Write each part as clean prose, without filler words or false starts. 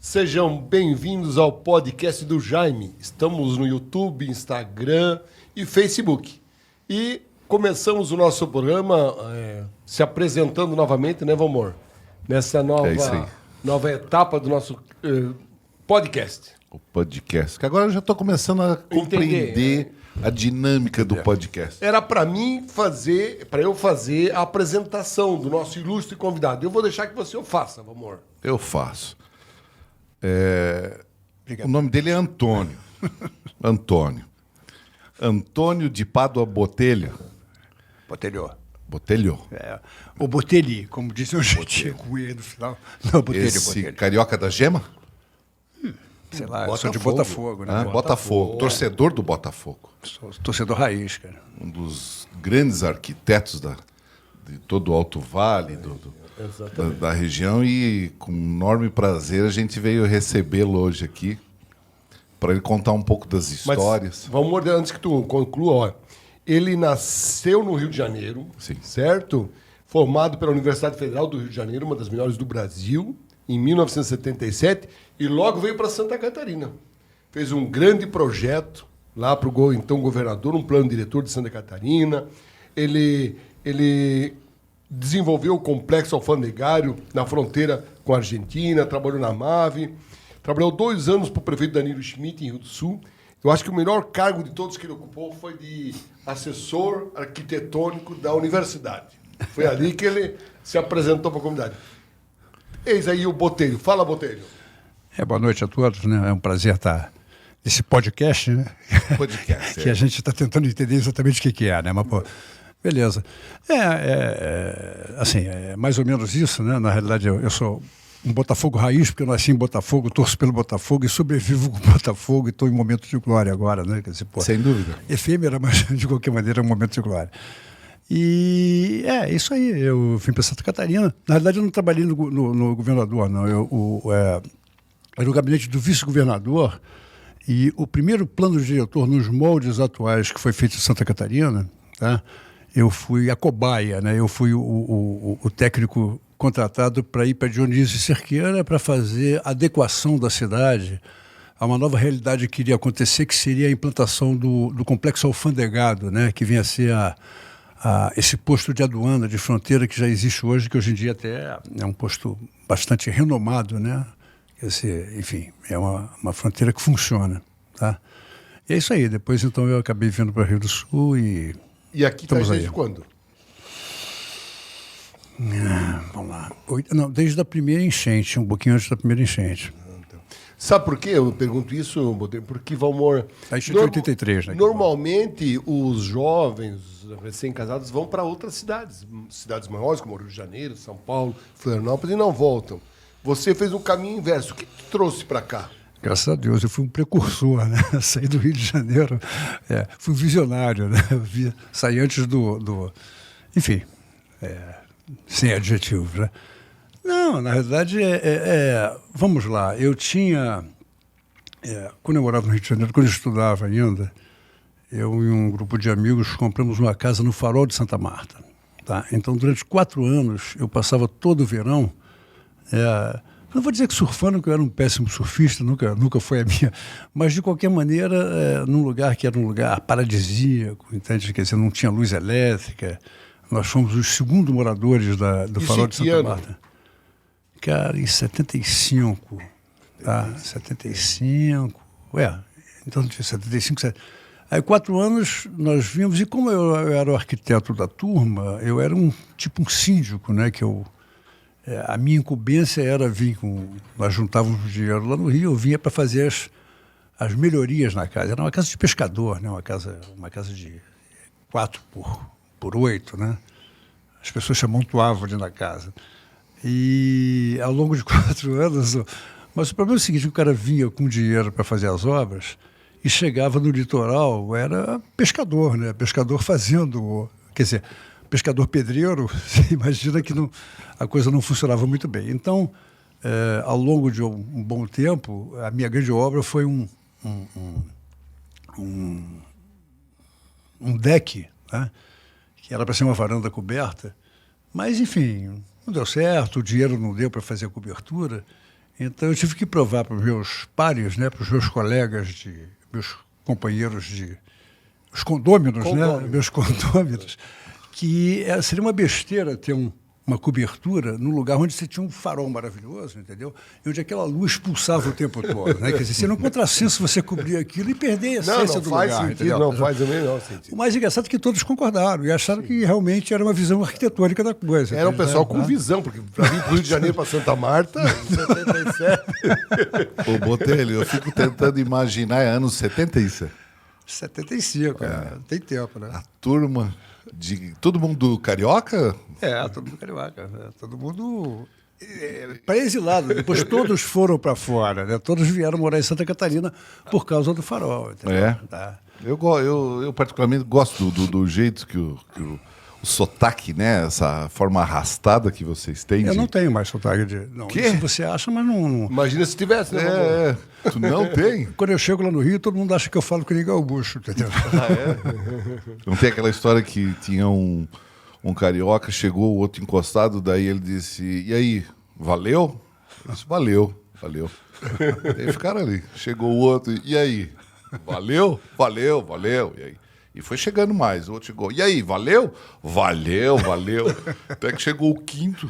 Sejam bem-vindos ao podcast do Jaime. Estamos no YouTube, Instagram e Facebook. E começamos o nosso programa se apresentando novamente, né, Valmor? Nessa nova etapa do nosso podcast. O podcast. Que agora eu já estou começando a compreender a dinâmica do podcast. Era para eu fazer a apresentação do nosso ilustre convidado. Eu vou deixar que você o faça, Valmor. Eu faço. O nome dele é Antônio. Antônio de Pádua Botelho. Botelho. O Botelho, como disse o Jetinho com ele no final. Não, Botelho, Esse carioca da gema? Sei lá, eu sou de Botafogo, né? Botafogo. Torcedor do Botafogo. Sou torcedor raiz, cara. Um dos grandes arquitetos de todo o Alto Vale, da região, e com enorme prazer a gente veio recebê-lo hoje aqui para ele contar um pouco das histórias. Mas, Valmor, antes que tu conclua, ele nasceu no Rio de Janeiro, sim, certo? Formado pela Universidade Federal do Rio de Janeiro, uma das melhores do Brasil, em 1977, e logo veio para Santa Catarina. Fez um grande projeto lá para o então governador, um plano diretor de Santa Catarina. Ele desenvolveu o complexo alfandegário na fronteira com a Argentina, trabalhou na MAVE, trabalhou 2 anos para o prefeito Danilo Schmidt, em Rio do Sul. Eu acho que o melhor cargo de todos que ele ocupou foi de assessor arquitetônico da universidade. Foi ali que ele se apresentou para a comunidade. Eis aí o Botelho. Fala, Botelho. Boa noite a todos, né? É um prazer estar nesse podcast, né? Podcast, que a gente está tentando entender exatamente o que é, né? Mas, pô, beleza. Assim, é mais ou menos isso, né? Na realidade, eu sou um Botafogo raiz, porque eu nasci em Botafogo, torço pelo Botafogo e sobrevivo com o Botafogo e estou em momento de glória agora, né? Quer dizer, pô, sem dúvida. Efêmera, mas de qualquer maneira é um momento de glória. E isso aí, eu vim para Santa Catarina. Na realidade, eu não trabalhei no governador, não. Era o gabinete do vice-governador, e o primeiro plano diretor nos moldes atuais que foi feito em Santa Catarina, tá? Eu fui a cobaia, né? Eu fui o técnico contratado para ir para Dionísio Cerqueira para fazer a adequação da cidade a uma nova realidade que iria acontecer, que seria a implantação do complexo alfandegado, né? Que vinha a ser esse posto de aduana, de fronteira que já existe hoje, que hoje em dia até é um posto bastante renomado, né? Quer dizer, enfim, é uma fronteira que funciona, tá? E é isso aí. Depois, então, eu acabei vindo para Rio do Sul e aqui está desde quando? Vamos lá. Desde a primeira enchente, um pouquinho antes da primeira enchente. Sabe por quê eu pergunto isso, Botelho? Porque, Valmor... A enchente de 83, né? Normalmente, os jovens recém-casados vão para outras cidades maiores, como Rio de Janeiro, São Paulo, Florianópolis, e não voltam. Você fez um caminho inverso. O que te trouxe para cá? Graças a Deus, eu fui um precursor, né? Saí do Rio de Janeiro, fui visionário, né? Saí antes enfim, sem adjetivos, né? Não, na verdade, vamos lá, eu tinha... quando eu morava no Rio de Janeiro, quando eu estudava ainda, eu e um grupo de amigos compramos uma casa no Farol de Santa Marta, tá? Então, durante 4 anos, eu passava todo o verão... não vou dizer que surfando, que eu era um péssimo surfista, nunca foi a minha, mas de qualquer maneira, num lugar que era um lugar paradisíaco, entende? Quer dizer, não tinha luz elétrica. Nós fomos os segundos moradores do Farol de Santa Marta. Cara, em 75, tá? 75, então de 75, aí 4 anos nós vimos, e como eu era o arquiteto da turma, eu era um síndico, né, que a minha incumbência era vir nós juntávamos dinheiro lá no Rio, eu vinha para fazer as melhorias na casa. Era uma casa de pescador, né? Uma casa de 4 por 8, né? As pessoas se amontoavam ali na casa. E ao longo de 4 anos... Mas o problema é o seguinte, o cara vinha com dinheiro para fazer as obras e chegava no litoral, era pescador, né? Pescador fazendo... Quer dizer... pescador pedreiro, você imagina que a coisa não funcionava muito bem. Então, ao longo de um bom tempo, a minha grande obra foi um deck, né, que era para ser uma varanda coberta, mas, enfim, não deu certo, o dinheiro não deu para fazer a cobertura, Então eu tive que provar para os meus pares, né, para os meus colegas, meus companheiros os condôminos, né, meus condôminos, que seria uma besteira ter uma cobertura num lugar onde você tinha um farol maravilhoso, entendeu? E onde aquela luz pulsava o tempo todo, né? Quer dizer, seria um contrassenso você cobrir aquilo e perder a essência do lugar. Não faz sentido, entendeu? não faz o menor sentido. O mais engraçado é que todos concordaram e acharam que realmente era uma visão arquitetônica da coisa. Era um pessoal com visão, porque para vir para o Rio de Janeiro, para Santa Marta, em 77... Ô, Botelho, eu fico tentando imaginar, é anos 70 isso? 75, tem tempo, né? A turma de... Todo mundo carioca? Todo mundo carioca. Todo mundo pré-exilado. Depois todos foram para fora, né? Todos vieram morar em Santa Catarina por causa do farol. Entendeu? Tá. Eu particularmente gosto do jeito que o sotaque, né? Essa forma arrastada que vocês têm. Eu não tenho mais sotaque de... Não, isso você acha, mas não... Imagina se tivesse, né? Tu não tem? Quando eu chego lá no Rio, todo mundo acha que eu falo que nem gaúcho, entendeu? Não tem aquela história que tinha um carioca, chegou, o outro encostado, daí ele disse, e aí, valeu? Eu disse, valeu. Daí ficaram ali. Chegou o outro, e aí? Valeu? E aí? E foi chegando mais. O outro chegou, e aí, valeu? Valeu. Até que chegou o quinto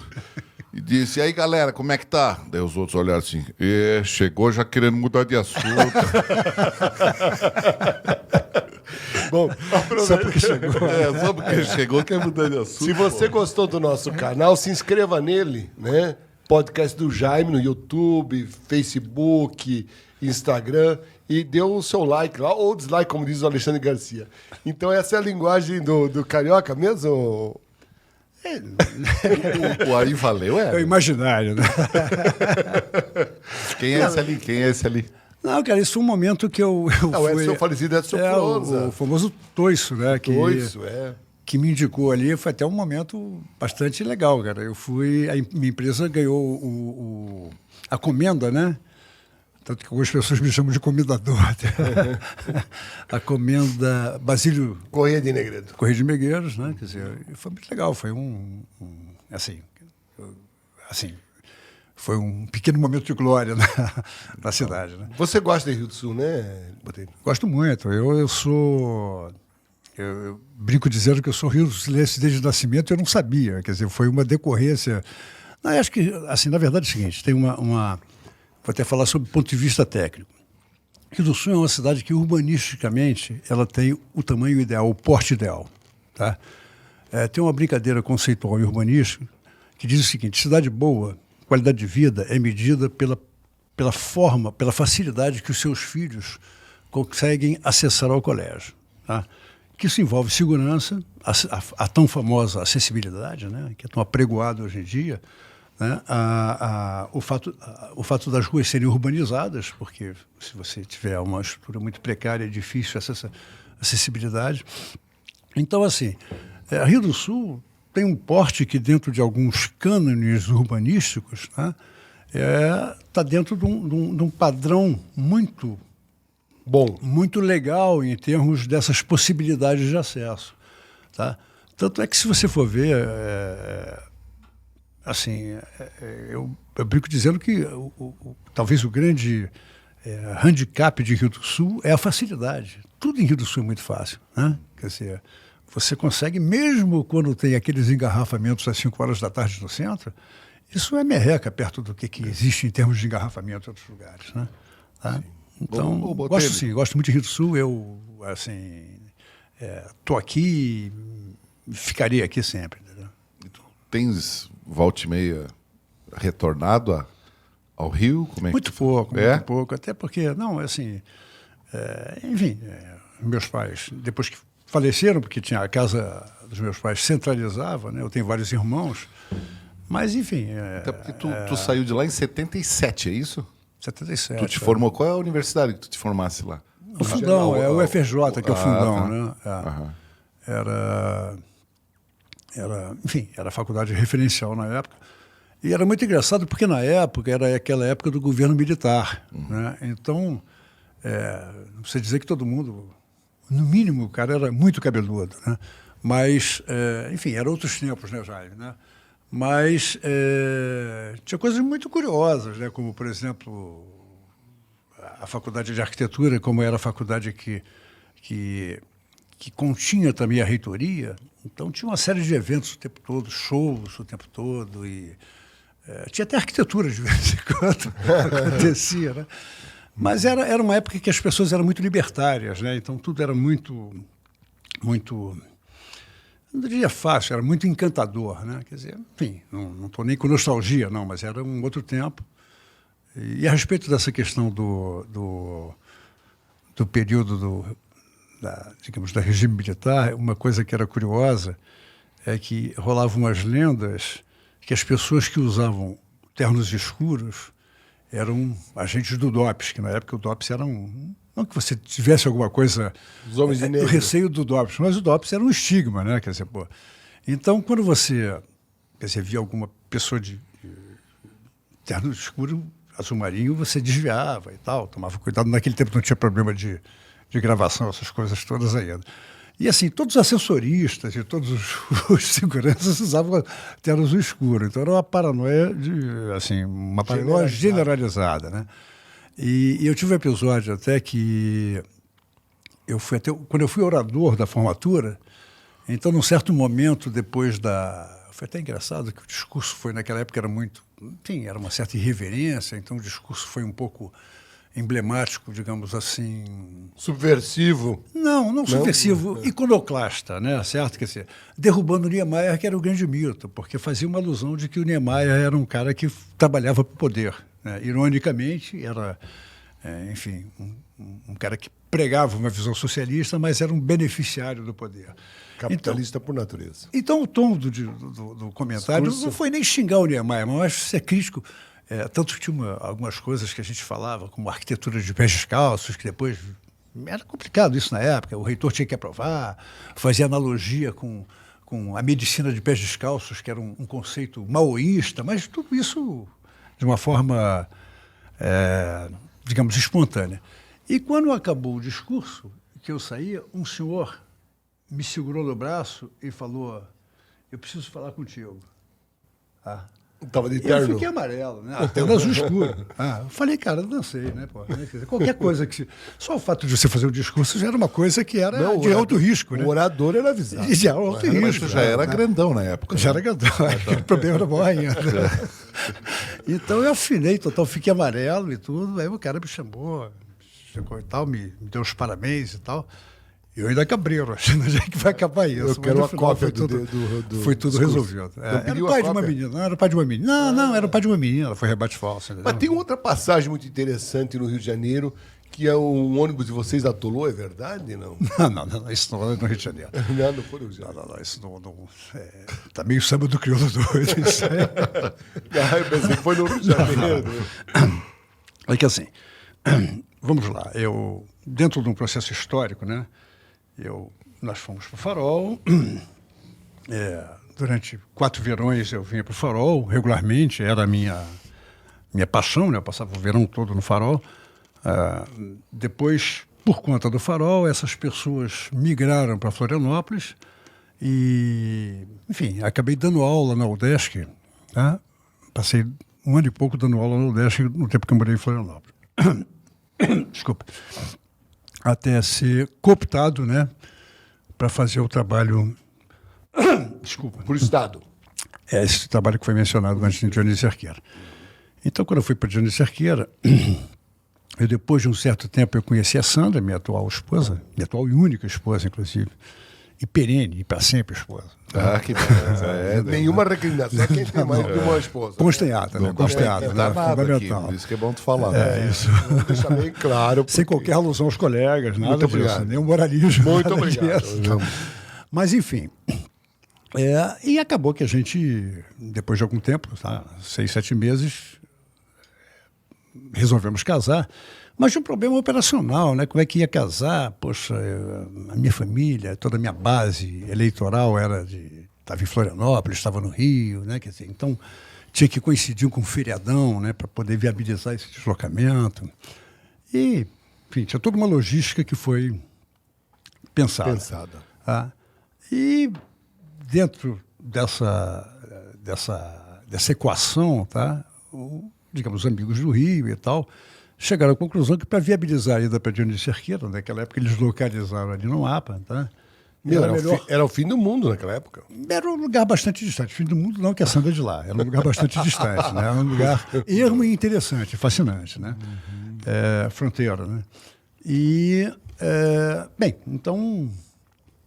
e disse, e aí, galera, como é que tá? Daí os outros olharam assim, chegou já querendo mudar de assunto. Bom, só porque chegou. Só porque chegou quer mudar de assunto. Se você gostou do nosso canal, se inscreva nele, né? Podcast do Jaime no YouTube, Facebook, Instagram, e dê o seu like lá, ou dislike, como diz o Alexandre Garcia. Então essa é a linguagem do carioca mesmo? O aí valeu, É o imaginário, né? Quem é esse ali? Não, cara, isso foi um momento que eu o Edson falecido Edson Fronza. O famoso Toiço, né? Que me indicou ali, foi até um momento bastante legal, cara. Eu fui, a minha empresa ganhou a comenda, né? Tanto que algumas pessoas me chamam de comendador. A comenda Basílio... Correia de Negreiros. Correia de Negreiros, né? Quer dizer, foi muito legal, foi foi um pequeno momento de glória na cidade, né? Você gosta de Rio do Sul, né, Botelho? Gosto muito. Eu brinco dizendo que eu sou Rio do Silêncio desde o nascimento, eu não sabia. Quer dizer, foi uma decorrência... Não, eu acho que, assim, na verdade é o seguinte, tem vou até falar sobre o ponto de vista técnico. Rio do Sul é uma cidade que, urbanisticamente, ela tem o tamanho ideal, o porte ideal. Tá? Tem uma brincadeira conceitual e urbanística que diz o seguinte, cidade boa, qualidade de vida é medida pela forma, pela facilidade que os seus filhos conseguem acessar ao colégio. Tá? Que isso envolve segurança, a tão famosa acessibilidade, né? Que é tão apregoada hoje em dia, né? O fato das ruas serem urbanizadas, porque se você tiver uma estrutura muito precária, é difícil essa acessibilidade. Então, assim, Rio do Sul tem um porte que, dentro de alguns cânones urbanísticos, né, está dentro de um padrão muito bom, muito legal em termos dessas possibilidades de acesso. Tá? Tanto é que, se você for ver, eu brinco dizendo que talvez o grande handicap de Rio do Sul é a facilidade. Tudo em Rio do Sul é muito fácil, né? Quer dizer, você consegue, mesmo quando tem aqueles engarrafamentos às 5 horas da tarde no centro, isso é merreca perto do que existe em termos de engarrafamento em outros lugares, né? Tá? Então, gosto muito de Rio do Sul. Eu, estou aqui e ficaria aqui sempre. Entendeu? Tens, volta e meia, retornado ao Rio? Como é muito pouco, muito pouco. Até porque, enfim, meus pais, depois que faleceram, porque tinha a casa dos meus pais centralizava, né? Eu tenho vários irmãos, mas, enfim... Até porque tu saiu de lá em 77, é isso? 77. Tu te formou, qual é a universidade que tu te formasse lá? O Fundão, é o FRJ, que é o Fundão, né? Enfim, era a faculdade referencial na época. E era muito engraçado porque, na época, era aquela época do governo militar, né? Então, não precisa dizer que todo mundo, no mínimo, o cara era muito cabeludo, né? Mas, enfim, eram outros tempos, né, Jaime, né? Mas tinha coisas muito curiosas, né? Como, por exemplo, a faculdade de arquitetura, como era a faculdade que continha também a reitoria, então tinha uma série de eventos o tempo todo, shows o tempo todo, e tinha até arquitetura de vez em quando acontecia, né? Mas era uma época que as pessoas eram muito libertárias, né? Então tudo era muito, não diria fácil, era muito encantador, né? Quer dizer, enfim, não estou nem com nostalgia, não, mas era um outro tempo. E a respeito dessa questão do período digamos, da regime militar, uma coisa que era curiosa é que rolavam umas lendas que as pessoas que usavam ternos escuros eram agentes do DOPS, que na época o DOPS era não que você tivesse alguma coisa... Os homens de negro. O receio do DOPS, mas o DOPS era um estigma, né? Quer dizer, pô. Então, quando você via alguma pessoa de terno escuro, azul marinho, você desviava e tal, tomava cuidado. Naquele tempo não tinha problema de gravação, essas coisas todas ainda. E assim, todos os assessoristas e todos os seguranças usavam terno azul escuro. Então era uma paranoia, uma paranoia generalizada, né? E eu tive um episódio até que quando eu fui orador da formatura, então num certo momento depois foi até engraçado que o discurso foi naquela época era uma certa irreverência, então o discurso foi um pouco emblemático, digamos assim... Subversivo? Não subversivo, iconoclasta, né? Certo? Quer dizer, derrubando o Niemeyer, que era o grande mito, porque fazia uma alusão de que o Niemeyer era um cara que trabalhava para o poder, né? Ironicamente, era, enfim, um cara que pregava uma visão socialista, mas era um beneficiário do poder. Capitalista por natureza. Então, o tom do comentário não foi nem xingar o Niemeyer, mas ser crítico. Tanto que tinha algumas coisas que a gente falava, como arquitetura de pés descalços, que depois era complicado isso na época, o reitor tinha que aprovar, fazia analogia com a medicina de pés descalços, que era um conceito maoísta, mas tudo isso de uma forma, digamos, espontânea. E quando acabou o discurso, que eu saía, um senhor me segurou no braço e falou: eu preciso falar contigo. Estava de terno. Eu fiquei amarelo, né? Terno azul escuro. Eu falei, cara, eu dancei, né? Pô, né? Quer dizer, qualquer coisa que... Só o fato de você fazer o discurso já era uma coisa que era de alto risco, né? O orador era avisado. E de alto risco. Mas tu já era grandão na época. Já era grandão. O problema era maior ainda. Então eu afinei total, fiquei amarelo e tudo. Aí o cara me chamou, chegou e tal, me deu os parabéns e tal. Eu ainda cabreiro, achando já que vai acabar isso. Eu quero uma cópia foi tudo resolvido. Era o pai de uma menina. Não, era o pai de uma menina. Não, era o pai de uma menina. Foi rebate falso. Mas tem outra passagem muito interessante no Rio de Janeiro, que é um ônibus de vocês atolou, é verdade? Não, não, isso não é no Rio de Janeiro. Não foi no Rio de Janeiro. Não, isso não tá meio samba do crioulo doido, isso aí. Eu pensei que foi no Rio de Janeiro. É que assim, vamos lá, dentro de um processo histórico, né? Nós fomos para o Farol, durante 4 verões eu vinha para o Farol, regularmente, era a minha paixão, né? Eu passava o verão todo no Farol. Depois, por conta do Farol, essas pessoas migraram para Florianópolis e, enfim, acabei dando aula na UDESC, tá? Passei 1 ano e pouco dando aula na UDESC no tempo que eu morei em Florianópolis. Desculpa. Até ser cooptado, né, para fazer o trabalho... Desculpa. Por Estado. Esse trabalho que foi mencionado antes de Dionísio Cerqueira. Então, quando eu fui para Dionísio Cerqueira, depois de um certo tempo eu conheci a Sandra, minha atual esposa, minha atual e única esposa, inclusive, e perene, e para sempre esposa. Que beleza. Nenhuma recriminação. Quem tem mais de uma esposa? Consta em ata, né? Consta em ata, né? Fundamental. Isso que é bom tu falar. Né? Isso. Vou deixar bem claro. Sem qualquer alusão aos colegas, nada Muito disso, obrigado. nem o moralismo. Muito obrigado. Mas, enfim. E acabou que a gente, depois de algum tempo, 6, 7 meses, resolvemos casar. Mas tinha um problema operacional, né? Como é que ia casar? Poxa, a minha família, toda a minha base eleitoral estava em Florianópolis, estava no Rio, né? Quer dizer, então tinha que coincidir com um feriadão, né? Para poder viabilizar esse deslocamento. E, enfim, tinha toda uma logística que foi pensada. Pensada. E dentro dessa dessa equação, tá? Digamos, os amigos do Rio e tal, chegaram à conclusão que para viabilizar a ida para Dionísio Cerqueira, naquela época eles localizaram ali no mapa, tá? Era o fim do mundo naquela época. Era um lugar bastante distante. Fim do mundo não, que a Sandra é de lá. Era um lugar bastante distante, né? Era um lugar ermo e interessante, fascinante, né? Fronteira, né? E, bem, então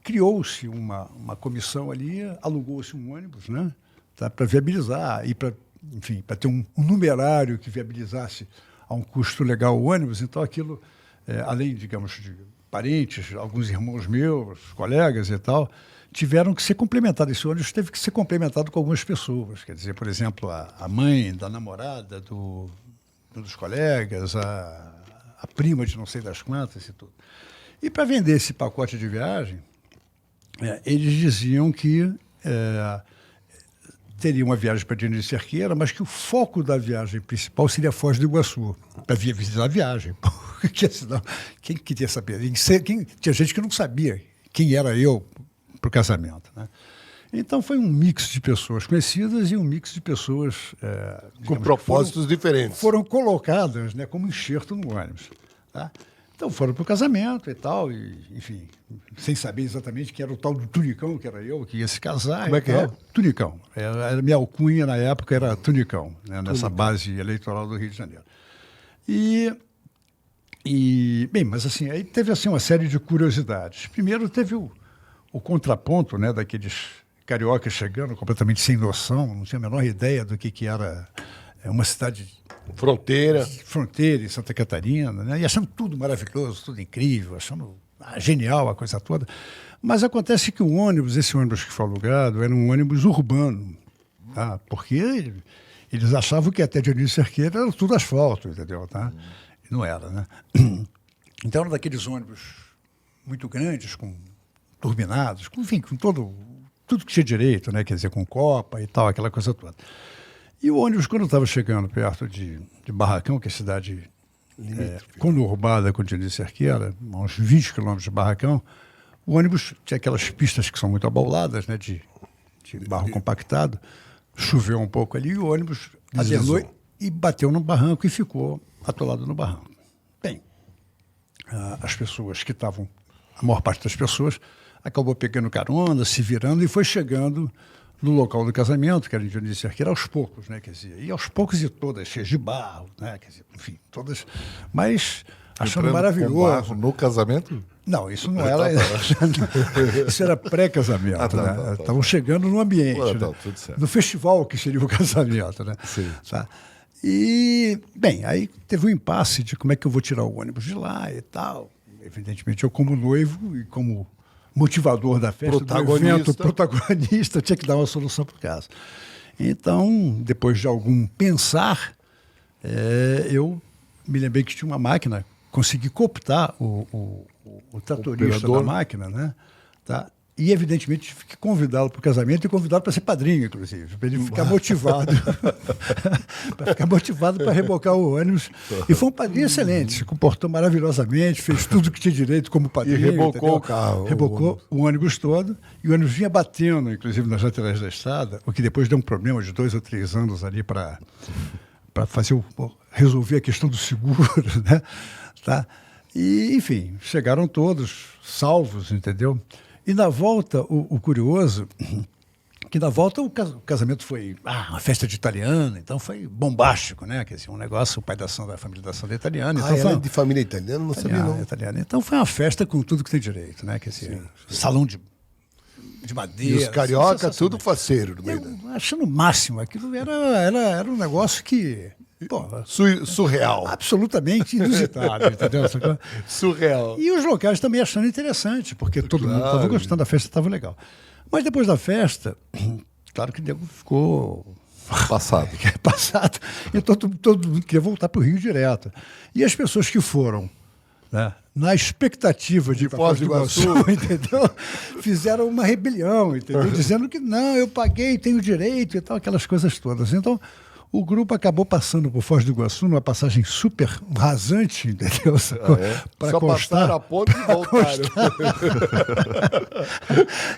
criou-se uma comissão ali, alugou-se um ônibus, né? Tá? Para viabilizar e para, enfim, para ter um numerário que viabilizasse a um custo legal o ônibus. Então aquilo, além, digamos, de parentes, alguns irmãos meus, colegas e tal, tiveram que ser complementados. Esse ônibus teve que ser complementado com algumas pessoas. Quer dizer, por exemplo, a mãe da namorada dos colegas, a prima de não sei das quantas e tudo. E para vender esse pacote de viagem, eles diziam que teria uma viagem para Dionísio Cerqueira, mas que o foco da viagem principal seria Foz do Iguaçu, para visitar a viagem. Porque senão, quem queria saber? Tinha gente que não sabia quem era eu para o casamento, né? Então foi um mix de pessoas conhecidas e um mix de pessoas com propósitos diferentes. Foram colocadas, né, como enxerto no ônibus. Tá? Então foram para o casamento e tal, e, enfim, sem saber exatamente que era o tal do Tunicão, que era eu, que ia se casar. Como é que é? Tunicão. A minha alcunha na época era Tunicão, né, nessa base eleitoral do Rio de Janeiro. Bem, mas assim, aí teve assim, uma série de curiosidades. Primeiro teve o contraponto, né, daqueles cariocas chegando completamente sem noção, não tinha a menor ideia do que era uma cidade... Fronteira em Santa Catarina, né? E achando tudo maravilhoso, tudo incrível, achando genial a coisa toda. Mas acontece que esse ônibus que foi alugado, era um ônibus urbano, tá? Porque eles achavam que até Dionísio Cerqueira era tudo asfalto, entendeu? Tá? E não era, né? Então era daqueles ônibus muito grandes, turbinados, enfim, com tudo que tinha direito, né? Quer dizer, com copa e tal, aquela coisa toda. E o ônibus, quando estava chegando perto de Barracão, que é a cidade conurbada com Dionísio Cerqueira, a uns 20 quilômetros de Barracão, o ônibus tinha aquelas pistas que são muito abauladas, né, de barro compactado. Choveu um pouco ali e o ônibus adernou e bateu no barranco e ficou atolado no barranco. Bem, as pessoas que estavam, a maior parte das pessoas, acabou pegando carona, se virando e foi chegando no local do casamento, que era em Dionísio Cerqueira, aos poucos, né? Quer dizer, e aos poucos e todas cheias de barro, né? Quer dizer, enfim, todas, mas achando maravilhoso. Com barro no casamento? Não, isso não era. Isso era pré-casamento. Né? Estavam chegando no ambiente, né? Tudo certo. No festival que seria o casamento, né? Sim. Tá? E, bem, aí teve um impasse de como é que eu vou tirar o ônibus de lá e tal. Evidentemente, eu como noivo e como motivador da festa, do evento, protagonista, tinha que dar uma solução para o caso. Então, depois de algum pensar, eu me lembrei que tinha uma máquina, consegui cooptar o tratorista da máquina, né? Tá? E, evidentemente, tive que convidá-lo para o casamento e convidá-lo para ser padrinho, inclusive, para ele ficar motivado. Para ficar motivado para rebocar o ônibus. E foi um padrinho excelente, se comportou maravilhosamente, fez tudo que tinha direito como padrinho. E rebocou, entendeu? o carro. Rebocou o ônibus todo. E o ônibus vinha batendo, inclusive, nas laterais da estrada, o que depois deu um problema de 2 ou 3 anos ali para resolver a questão do seguro, né? Tá? E, enfim, chegaram todos salvos, entendeu? E na volta, o curioso, que na volta o casamento foi uma festa de italiano, então foi bombástico, né? Quer dizer, um negócio, o pai da família da Sandra é italiana. Então ela é de família italiana? Não sabia, não. Italiana. Então foi uma festa com tudo que tem direito, né? Quer dizer, salão de madeira. E os carioca, tudo faceiro no meio. Achando o máximo, aquilo era um negócio que... Pô, surreal. Absolutamente inusitado, entendeu? Surreal. E os locais também achando interessante, porque todo mundo estava gostando, a festa estava legal. Mas depois da festa, claro que o nego ficou... Passado. Passado. E todo mundo queria voltar para o Rio direto. E as pessoas que foram, né, na expectativa de ir para Foz do Iguaçu, entendeu? Fizeram uma rebelião, entendeu? Dizendo que não, eu paguei, tenho direito e tal, aquelas coisas todas. Então... o grupo acabou passando por Foz do Iguaçu numa passagem super rasante, entendeu? Só passaram a ponte e voltaram.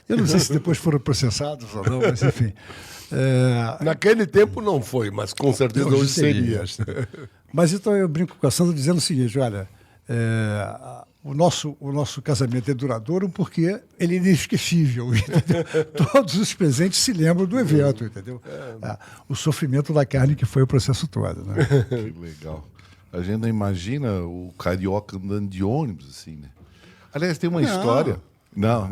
Eu não sei se depois foram processados ou não, mas enfim. Naquele tempo não foi, mas com certeza hoje seria. Mas então eu brinco com a Sandra dizendo o seguinte, olha, o nosso casamento é duradouro porque ele é inesquecível, entendeu? Todos os presentes se lembram do evento, entendeu? O sofrimento da carne que foi o processo todo, né? Que legal. A gente não imagina o carioca andando de ônibus, assim, né? Aliás, tem uma história... Não,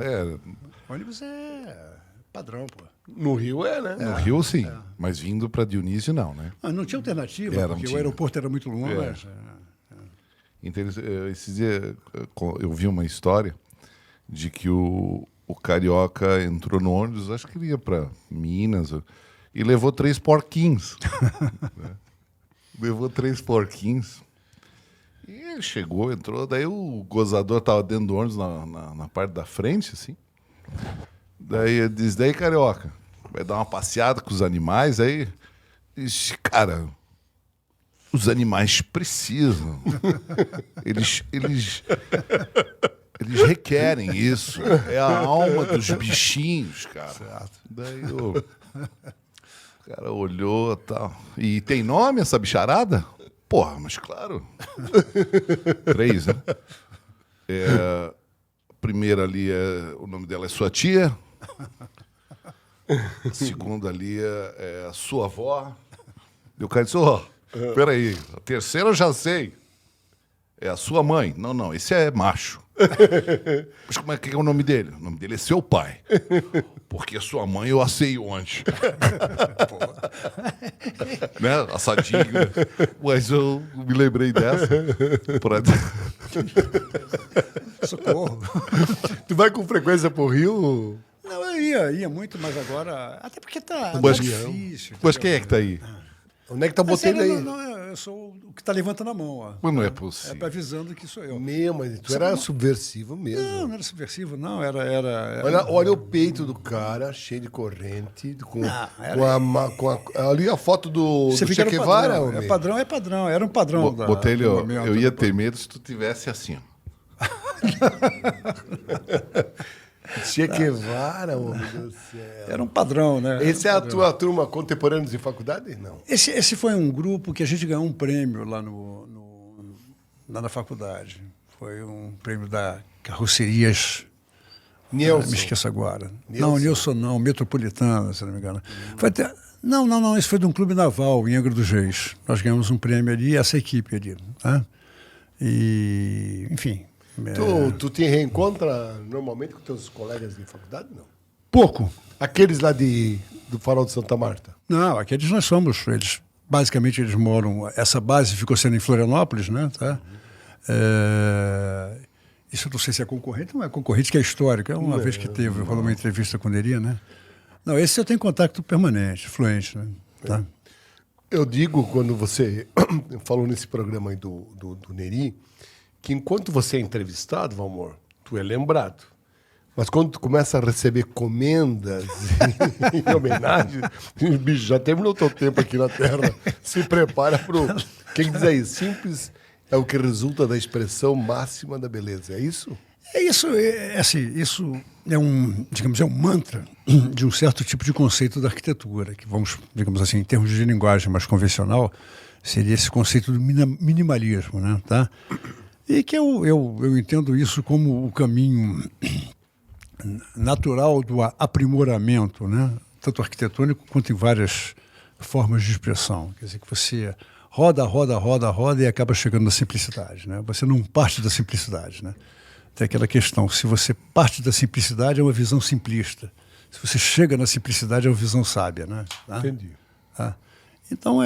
Ônibus é padrão, pô. No Rio né? No Rio, sim. Mas vindo para Dionísio, não, né? Não tinha alternativa, Não porque o tinha. aeroporto era muito longe. Esses dias eu vi uma história de que o carioca entrou no ônibus, acho que ele ia para Minas, e levou 3 porquinhos. Né? Levou 3 porquinhos. E ele chegou, entrou, daí o gozador estava dentro do ônibus na parte da frente, assim. Daí ele diz, daí carioca, vai dar uma passeada com os animais, aí diz, cara, os animais precisam. Eles requerem isso. É a alma dos bichinhos, cara. Certo. Daí o cara olhou e tal. E tem nome essa bicharada? Porra, mas claro. 3, né? A primeira ali, o nome dela é sua tia. A segunda ali é a sua avó. E o cara disse, peraí, a terceira eu já sei. É a sua mãe. Não, esse é macho. Mas como é que é o nome dele? O nome dele é seu pai. Porque a sua mãe eu assei ontem. Né? Assadinho. Mas eu me lembrei dessa. Socorro. Tu vai com frequência pro Rio? Não, eu ia muito, mas agora... Até porque tá difícil. Mas quem é que tá aí? Onde é que tá botando aí? Não, eu sou o que tá levantando a mão, ó. Mas não é possível. É avisando que sou eu. Mas tu era subversivo mesmo. Não era subversivo, não. Era... Olha o peito do cara, cheio de corrente, ali a foto do Che Guevara. É padrão. Era um padrão. Botelho, eu ia ter medo se tu tivesse assim. Che Guevara, homem do céu. Era um padrão, né? Esse é a tua turma Contemporâneos em Faculdade? Não. Esse foi um grupo que a gente ganhou um prêmio lá na faculdade. Foi um prêmio da Carrocerias... Nilson. Me esqueço agora. Não, Nilson não, Metropolitana, se não me engano. Não, esse foi de um clube naval em Angra dos Reis. Nós ganhamos um prêmio ali, essa equipe ali. Tá? E, enfim... Tu te reencontra normalmente com teus colegas de faculdade? Não. Pouco. Aqueles lá do Farol de Santa Marta? Não, aqueles nós somos. Basicamente, eles moram... Essa base ficou sendo em Florianópolis, né? Tá? Isso eu não sei se é concorrente, não é concorrente, que é histórico. É uma vez que teve, rolou uma entrevista com o Neri, né? Não, esse eu tenho contato permanente, fluente, né? Tá? Eu digo, quando você falou nesse programa aí do Neri, que enquanto você é entrevistado, Valmor, tu é lembrado. Mas quando tu começa a receber comendas em homenagem, bicho, já terminou o teu tempo aqui na Terra. Se prepara pro... Quem diz aí, simples é o que resulta da expressão máxima da beleza. É isso? Isso é um mantra de um certo tipo de conceito da arquitetura, que vamos, digamos assim, em termos de linguagem mais convencional, seria esse conceito do minimalismo, né? Tá? E que eu entendo isso como o caminho natural do aprimoramento, né? Tanto arquitetônico quanto em várias formas de expressão. Quer dizer, que você roda e acaba chegando na simplicidade, né? Você não parte da simplicidade, né? Tem aquela questão, se você parte da simplicidade é uma visão simplista. Se você chega na simplicidade é uma visão sábia, né? Tá? Entendi. Tá? Então,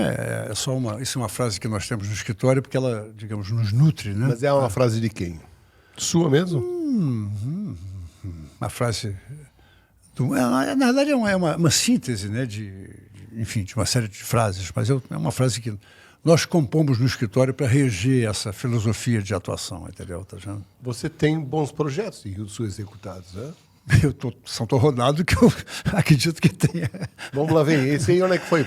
isso é uma frase que nós temos no escritório, porque ela, digamos, nos nutre, né? Mas é uma frase de quem? Sua mesmo? Uma frase... na verdade, é uma síntese, né, enfim, de uma série de frases, mas é uma frase que nós compomos no escritório para reger essa filosofia de atuação, entendeu? Tá vendo? Você tem bons projetos em Rio do Sul executados, né? Eu tô rodado que eu acredito que tenha. Vamos lá ver, esse aí onde é que foi?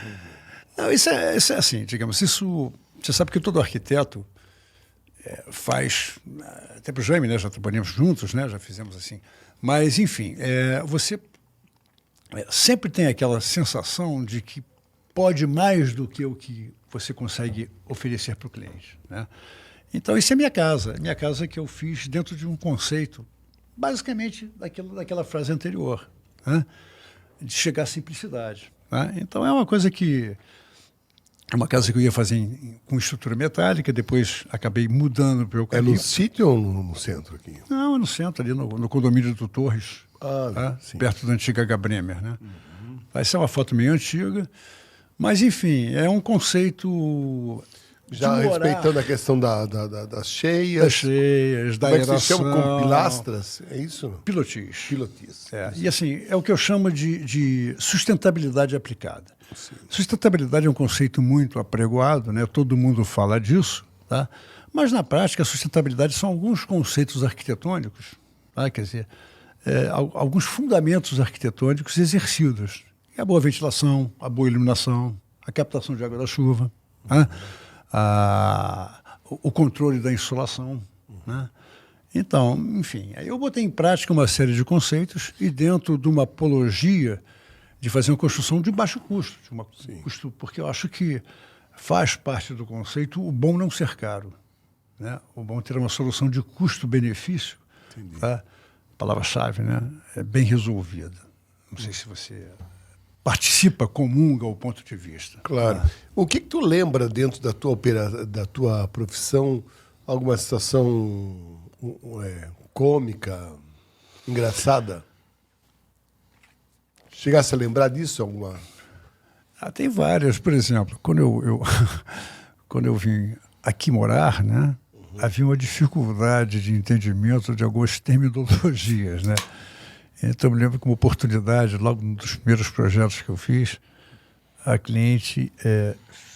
Não, isso é assim, digamos, você sabe que todo arquiteto faz, até para o Jaime, né, já trabalhamos juntos, né, já fizemos assim, mas enfim, você sempre tem aquela sensação de que pode mais do que o que você consegue oferecer para o cliente, né? Então, isso é minha casa. Minha casa que eu fiz dentro de um conceito, basicamente, daquela frase anterior, né? De chegar à simplicidade. Né? Então, é uma coisa que... É uma casa que eu ia fazer com estrutura metálica, depois acabei mudando para o É no sítio ou no centro aqui? Não, é no centro, ali no condomínio do Torres, tá? Perto da antiga Gabremer, né? Essa é uma foto meio antiga, mas, enfim, é um conceito... Já respeitando a questão das cheias. Das cheias, da aeração. Como é que se chama? Com pilastras? É isso? Pilotis. Pilotis. E assim, é o que eu chamo de sustentabilidade aplicada. Sim. Sustentabilidade é um conceito muito apregoado, né? Todo mundo fala disso, tá? Mas na prática a sustentabilidade são alguns conceitos arquitetônicos, tá? Quer dizer, alguns fundamentos arquitetônicos exercidos. A boa ventilação, a boa iluminação, a captação de água da chuva, tá? O controle da insolação, né? Então, enfim, aí eu botei em prática uma série de conceitos e dentro de uma apologia de fazer uma construção de baixo custo, porque eu acho que faz parte do conceito o bom não ser caro, né? O bom ter uma solução de custo-benefício, tá? Palavra-chave, né? É bem resolvida. Não sei se você participa, comunga o ponto de vista. Claro. O que tu lembra dentro da tua profissão, alguma situação cômica, engraçada? Chegasse a lembrar disso alguma? Tem várias. Por exemplo, quando eu vim aqui morar, né, havia uma dificuldade de entendimento de algumas terminologias, né? Então, eu me lembro que uma oportunidade, logo num dos primeiros projetos que eu fiz, a cliente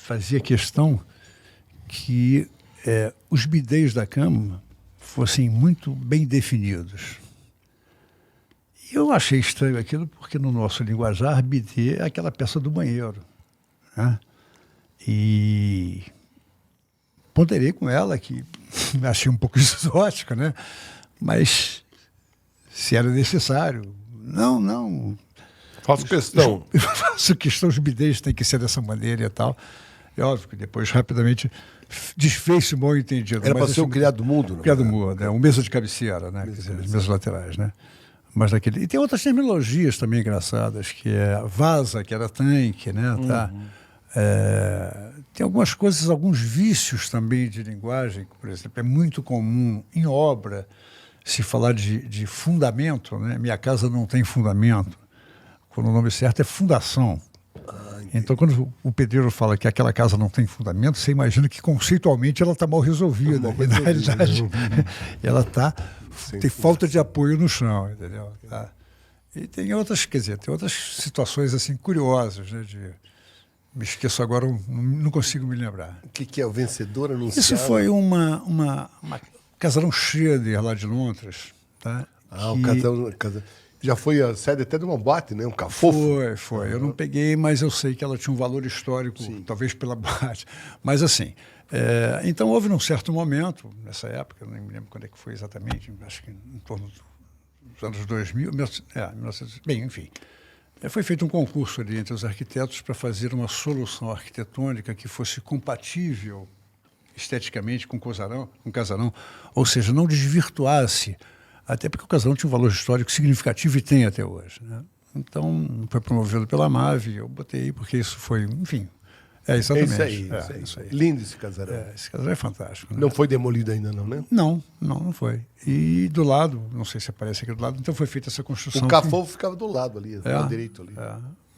fazia questão que os bidês da cama fossem muito bem definidos. E eu achei estranho aquilo, porque no nosso linguajar, bidê é aquela peça do banheiro, né? E ponderei com ela, que achei um pouco exótica, né? Mas... se era necessário. Não. Faço questão. Eu faço questão, os bidês têm que ser dessa maneira e tal. É óbvio que depois, rapidamente, desfez-se o mal entendido. Era para ser o criado mudo, não? Criado mudo, né? Um mesa de cabeceira, né? Quer dizer, as mesas laterais, né? Mas daquele... E tem outras terminologias também engraçadas, que é vaza, que era tanque, né? Tá? Tem algumas coisas, alguns vícios também de linguagem, que, por exemplo, é muito comum em obra se falar de fundamento, né? Minha casa não tem fundamento, quando o nome certo é fundação. Então, quando o pedreiro fala que aquela casa não tem fundamento, você imagina que conceitualmente ela está mal resolvida. E, na realidade, ela tem falta de apoio no chão, entendeu? Tá? E tem outras, quer dizer, tem outras situações assim curiosas, né? Me esqueço agora, não consigo me lembrar. O que é o vencedor anunciado? Isso foi uma casarão Schroeder lá de Londres, tá? O casarão... Já foi a sede até de uma boate, né? Um cafofo. Foi. Eu não peguei, mas eu sei que ela tinha um valor histórico, talvez pela boate. Mas assim, então houve num certo momento, nessa época, eu nem me lembro quando é que foi exatamente, acho que em torno dos anos 2000, 1900, bem, enfim. Foi feito um concurso ali entre os arquitetos para fazer uma solução arquitetônica que fosse compatível esteticamente com o casarão, ou seja, não desvirtuasse, até porque o casarão tinha um valor histórico significativo e tem até hoje, né? Então, foi promovido pela MAVE, eu botei porque isso foi, enfim, exatamente. Isso aí. Lindo esse casarão. Esse casarão é fantástico. Né? Não foi demolido ainda não, né? Não foi. E do lado, não sei se aparece aqui do lado, então foi feita essa construção. O cafofo ficava do lado ali, do direito ali.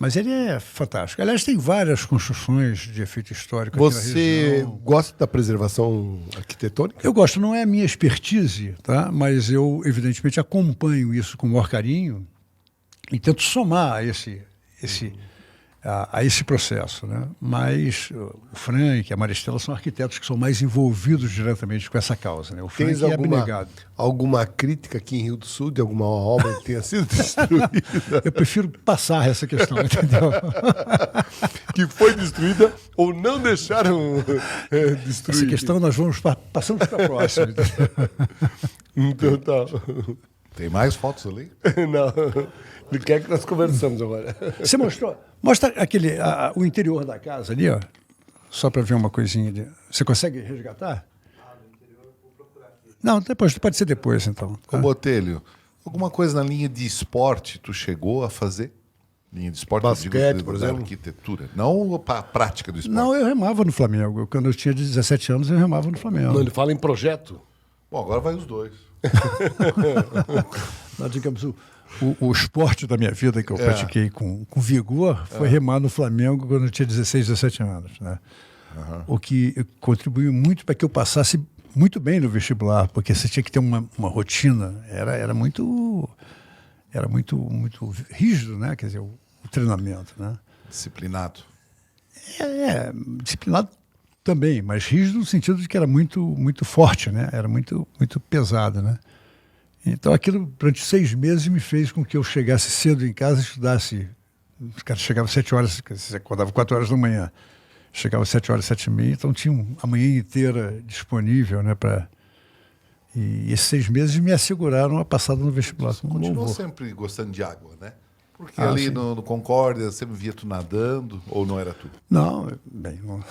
Mas ele é fantástico. Aliás, tem várias construções de efeito histórico aqui na região. Você gosta da preservação arquitetônica? Eu gosto, não é a minha expertise, tá? Mas eu, evidentemente, acompanho isso com o maior carinho e tento somar a esse processo, né? Mas o Frank, a Maristela são arquitetos que são mais envolvidos diretamente com essa causa, né? O Frank é abnegado. Alguma crítica aqui em Rio do Sul de alguma obra que tenha sido destruída? Eu prefiro passar essa questão, entendeu? Que foi destruída ou não deixaram destruir? Essa questão nós passamos para a próxima. Então tá. Tem mais fotos ali? Não, ele quer que nós conversamos agora. Você mostrou? Mostra o interior da casa ali, ó. Só para ver uma coisinha ali. Você consegue resgatar? Não, depois, pode ser depois, então. Ô, Botelho, alguma coisa na linha de esporte tu chegou a fazer? Linha de esporte, basquete, por exemplo? Arquitetura. Não a prática do esporte. Não, eu remava no Flamengo. Quando eu tinha 17 anos, eu remava no Flamengo. Não, ele fala em projeto. Bom, agora vai os dois. Nós, digamos, o esporte da minha vida que eu pratiquei com vigor foi remar no Flamengo quando eu tinha 16, 17 anos. Né? O que contribuiu muito para que eu passasse muito bem no vestibular, porque você tinha que ter uma rotina. Era muito rígido, né? Quer dizer, o treinamento. Né? Disciplinado. Disciplinado também, mas rígido no sentido de que era muito, muito forte, né? Era muito, muito pesado, né? Então aquilo, durante 6 meses, me fez com que eu chegasse cedo em casa e estudasse. Os caras chegavam às 7 horas, você acordava 4 horas da manhã. Chegava às 7 horas, 7h30, então tinha a manhã inteira disponível, né? E esses 6 meses me asseguraram a passada no vestibular. Continuou sempre gostando de água, né? Porque ali no Concórdia sempre via tu nadando, ou não era tu? Não, bem... Não.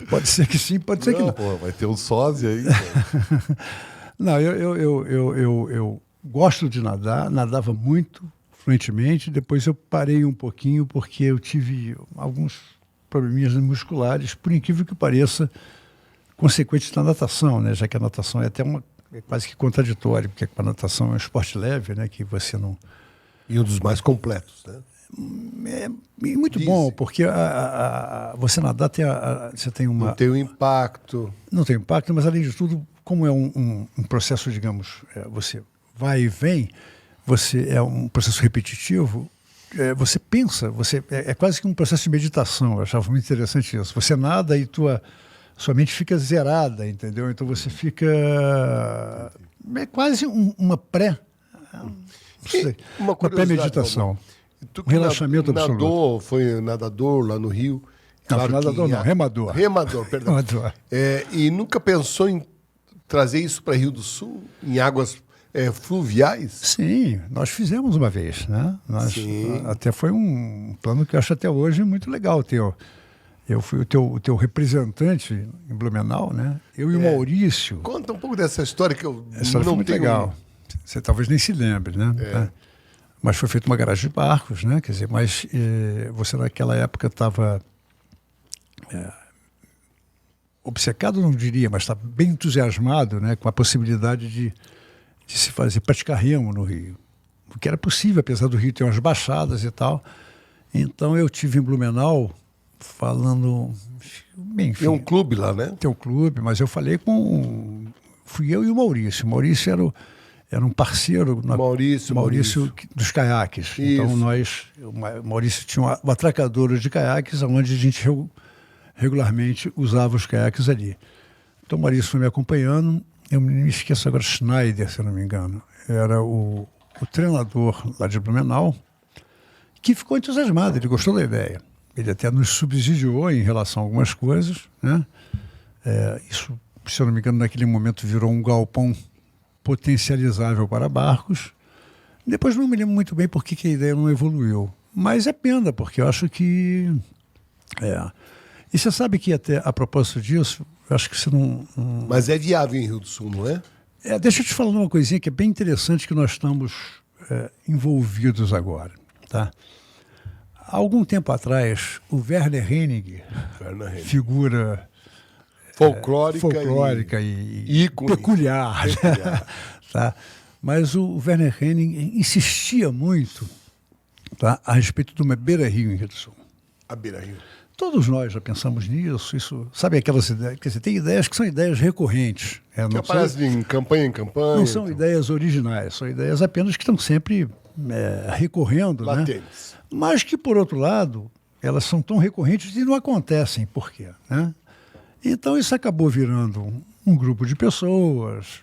Pode ser que sim, pode ser que não. Pô, vai ter um sósia aí. Não, eu gosto de nadar, nadava muito fluentemente, depois eu parei um pouquinho porque eu tive alguns probleminhas musculares, por incrível que pareça, consequentes da natação, né? Já que a natação é até quase que contraditório, porque a natação é um esporte leve, né? Que você não... E um dos mais completos, né? É muito bom, porque você nadar você tem uma... Não tem um impacto. Não tem impacto, mas além de tudo, como é um processo, digamos, você vai e vem, é um processo repetitivo, você pensa, é quase que um processo de meditação. Eu achava muito interessante isso. Você nada e sua mente fica zerada, entendeu? Então você fica... É quase uma uma pré-meditação. Tu Um relaxamento absoluto. Foi nadador lá no Rio. Não, Claro nadador não, remador. Remador, perdão. Remador. E nunca pensou em trazer isso para Rio do Sul, em águas fluviais? Sim, nós fizemos uma vez, né? Até foi um plano que eu acho até hoje muito legal teu. Eu fui o teu representante em Blumenau, né? Eu e o Maurício. Conta um pouco dessa história que eu Essa história foi muito legal. Você talvez nem se lembre, né? Mas foi feita uma garagem de barcos, né? Quer dizer, mas você naquela época estava obcecado, não diria, mas estava bem entusiasmado, né? Com a possibilidade de se praticar remo no Rio. O que era possível, apesar do Rio ter umas baixadas e tal. Então eu tive em Blumenau falando... Bem, enfim, tem um clube lá, né? Tem um clube, mas eu falei fui eu e o Maurício. O Maurício era um parceiro... Maurício dos caiaques. Isso. Então o Maurício tinha uma atracadouro de caiaques, onde a gente regularmente usava os caiaques ali. Então o Maurício foi me acompanhando. Eu me esqueço agora, Schneider, se eu não me engano. Era o treinador lá de Blumenau, que ficou entusiasmado, ele gostou da ideia. Ele até nos subsidiou em relação a algumas coisas, né? Isso, se eu não me engano, naquele momento virou um galpão potencializável para barcos. Depois não me lembro muito bem por que a ideia não evoluiu. Mas é pena, porque eu acho que... E você sabe que até a propósito disso, eu acho que você não... Mas é viável em Rio do Sul, não é? Deixa eu te falar uma coisinha que é bem interessante que nós estamos envolvidos agora, tá? Há algum tempo atrás, o Werner Hennig, figura folclórica e peculiar. Tá? Mas o Werner Hennig insistia muito, tá, a respeito de uma beira-rio em Rio do Sul. A beira-rio. Todos nós já pensamos nisso, sabe aquelas ideias, quer dizer, tem ideias que são ideias recorrentes. Que aparecem em campanha em campanha. Não são ideias originais, são ideias apenas que estão sempre recorrendo, latentes. Né? Mas que, por outro lado, elas são tão recorrentes e não acontecem. Por quê? Né? Então isso acabou virando um grupo de pessoas,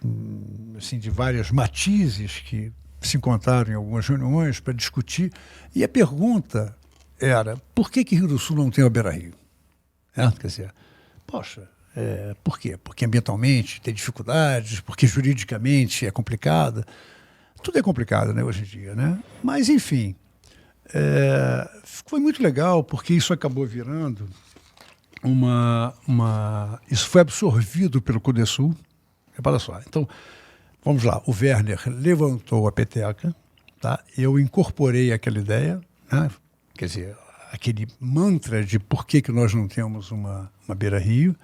assim, de várias matizes que se encontraram em algumas reuniões para discutir. E a pergunta era, por que Rio do Sul não tem o beira-rio? Quer dizer, poxa, Por quê? Porque ambientalmente tem dificuldades, porque juridicamente é complicada. Tudo é complicado, né, hoje em dia, né? Mas, enfim, foi muito legal, porque isso acabou virando Isso foi absorvido pelo Codesul. Repara só. Então, vamos lá. O Werner levantou a peteca, tá? Eu incorporei aquela ideia, né? Quer dizer, aquele mantra de por que nós não temos uma beira-rio.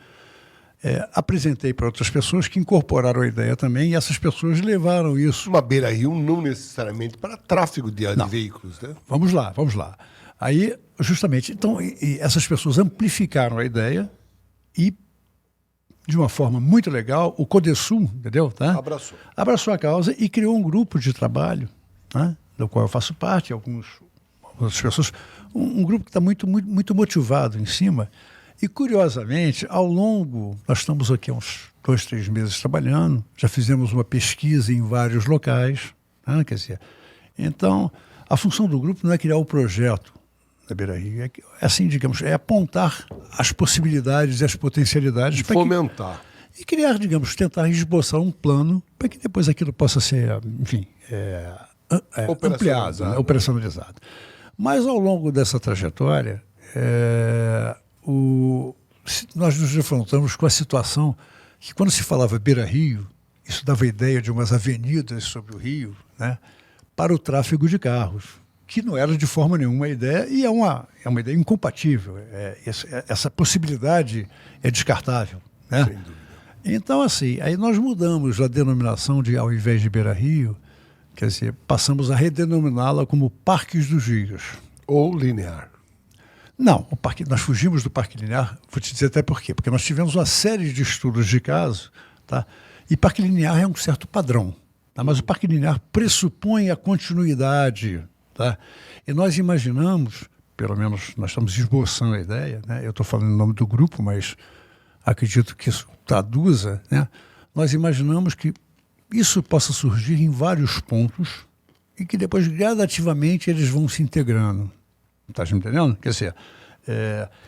Apresentei para outras pessoas que incorporaram a ideia também, e essas pessoas levaram isso. Uma beira-rio não necessariamente para tráfego de veículos, né? Vamos lá. Aí, justamente, então, e essas pessoas amplificaram a ideia e, de uma forma muito legal, o Codesul, entendeu? Tá? Abraçou a causa e criou um grupo de trabalho, né, do qual eu faço parte, algumas outras pessoas, um grupo que está muito motivado em cima. E, curiosamente, ao longo, nós estamos aqui há uns 2, 3 meses trabalhando, já fizemos uma pesquisa em vários locais, né, quer dizer, então, a função do grupo não é criar o projeto da beira-rio, é assim, digamos, é apontar as possibilidades e as potencialidades. Fomentar. E criar, digamos, tentar esboçar um plano para que depois aquilo possa ser, enfim, ampliado, né, operacionalizado. Mas, ao longo dessa trajetória, nós nos defrontamos com a situação que, quando se falava beira-rio, isso dava ideia de umas avenidas sobre o rio, né, para o tráfego de carros, que não era de forma nenhuma a ideia, e é uma ideia incompatível. Essa possibilidade é descartável, né? Sem dúvida. Então, assim, aí nós mudamos a denominação de, ao invés de beira-rio, quer dizer, passamos a redenominá-la como Parques dos Rios. Ou linear. Não, nós fugimos do Parque Linear, vou te dizer até por quê. Porque nós tivemos uma série de estudos de caso, tá? E Parque Linear é um certo padrão, tá? Mas o Parque Linear pressupõe a continuidade, tá? E nós imaginamos, pelo menos nós estamos esboçando a ideia, né? Eu estou falando em nome do grupo, mas acredito que isso traduza, né? Nós imaginamos que isso possa surgir em vários pontos e que depois, gradativamente, eles vão se integrando. Está me entendendo? Quer dizer,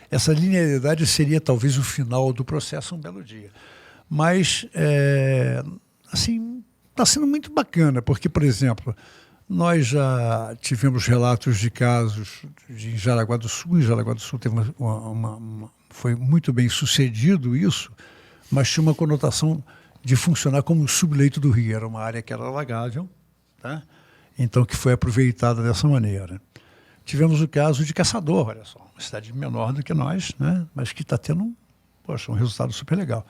essa linearidade seria talvez o final do processo um belo dia. Mas, assim, está sendo muito bacana, porque, por exemplo, nós já tivemos relatos de casos em Jaraguá do Sul. Em Jaraguá do Sul teve foi muito bem sucedido isso, mas tinha uma conotação de funcionar como um subleito do rio. Era uma área que era alagável, tá? Então que foi aproveitada dessa maneira. Tivemos o caso de Caçador, olha só, uma cidade menor do que nós, né? Mas que está tendo um resultado super legal.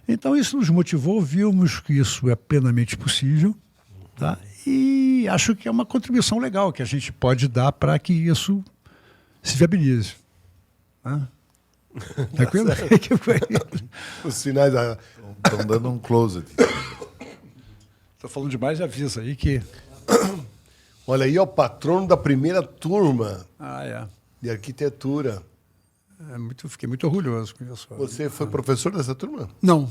Então isso nos motivou, vimos que isso é plenamente possível, tá? E acho que é uma contribuição legal que a gente pode dar para que isso se viabilize. Né? Tranquilo? Os sinais estão dando um close. Estou falando demais, avisa aí que... Olha aí, o patrono da primeira turma de arquitetura. Fiquei muito orgulhoso com isso. Você foi professor dessa turma? Não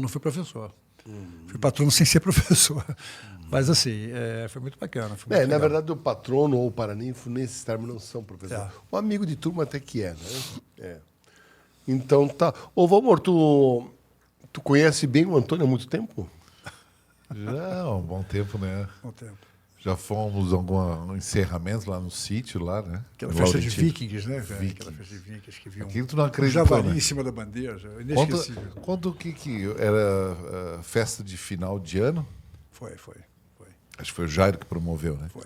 fui professor. Fui patrono sem ser professor. Mas, assim, foi muito bacana. Foi muito na legal. verdade, o patrono ou o paraninfo, nesses termos, não são professores. O amigo de turma até que né? Então, tá. Ô, Valmor, tu conhece bem o Antônio há muito tempo? Já há um bom tempo, né? Bom tempo. Já fomos a algum encerramento lá no sítio, lá, né? Aquela festa de vikings, né? Aquela festa de vikings que viu Aquilo tu não acredita, um javali né? em cima da bandeira. Inesquecível. Conta o que era festa de final de ano? Foi. Acho que foi o Jairo que promoveu, né? Foi.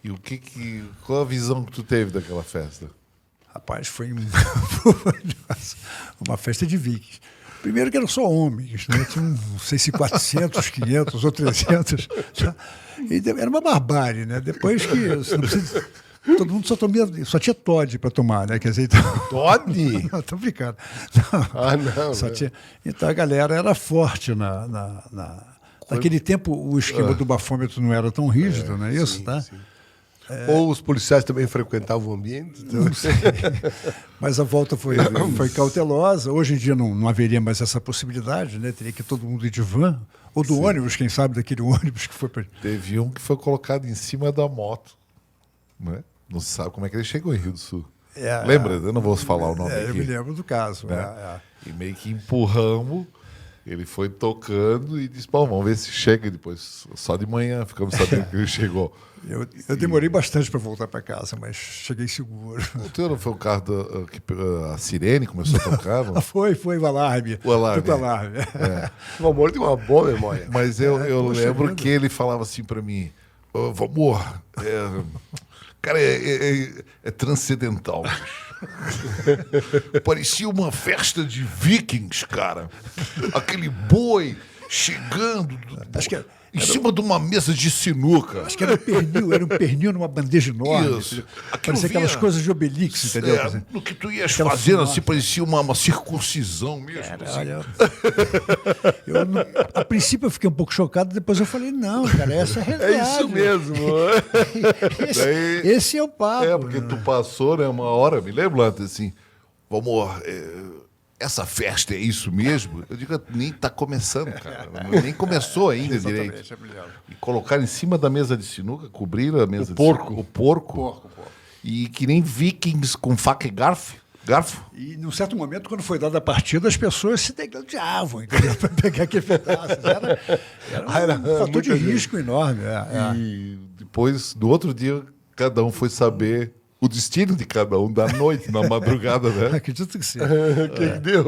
E qual a visão que tu teve daquela festa? Rapaz, foi uma festa de vikings. Primeiro que eram só homens, né? Tinham, não sei se 400, 500 ou 300. Tá? E era uma barbárie, né? Depois que... todo mundo só tinha Todd para tomar, né? Quer dizer, então... Todd? Não, tô brincando. Não. Tinha... Então a galera era forte naquele tempo o esquema do bafômetro não era tão rígido, não é isso? Sim, tá? Sim. Ou os policiais também frequentavam o ambiente? Então... Não sei. Mas a volta foi cautelosa. Hoje em dia não haveria mais essa possibilidade, né? Teria que todo mundo ir de van. Ou do ônibus, quem sabe, daquele ônibus que foi para... Teve um que foi colocado em cima da moto. Né? Não sabe como é que ele chegou em Rio do Sul. Lembra? Eu não vou falar o nome aqui. Eu me lembro do caso. Né? E meio que empurramos, ele foi tocando e disse, bom, vamos ver se chega depois. Só de manhã ficamos sabendo que ele chegou. Eu demorei bastante para voltar para casa, mas cheguei seguro. O teu não foi o carro que a sirene começou a tocar? Não? Foi o alarme. O alarme. Foi o alarme. O amor tem uma boa memória. Mas eu lembro que ele falava assim para mim, Valmor, cara, é transcendental. Parecia uma festa de vikings, cara. Aquele boi chegando em cima de uma mesa de sinuca. Acho que era um pernil numa bandeja enorme. Isso. Parecia aquelas coisas de Obelix, entendeu? No que tu ias fazendo, assim, parecia uma circuncisão mesmo. Olha, a princípio eu fiquei um pouco chocado, depois eu falei, não, cara, essa é a realidade. É isso mesmo. Esse é o papo. Porque tu passou, né, uma hora, me lembro lá, assim, amor, essa festa é isso mesmo? Eu digo, nem tá começando, cara. Nem começou ainda direito. E colocar em cima da mesa de sinuca, cobrir a mesa de sinuca. O porco. E que nem vikings com faca e garfo. E num certo momento, quando foi dada a partida, as pessoas se degladiavam, entendeu? Para pegar aquele pedaço. Era um fator de risco enorme. E depois, no outro dia, cada um foi saber o destino de cada um da noite, na madrugada, né? Acredito que sim. Que deu?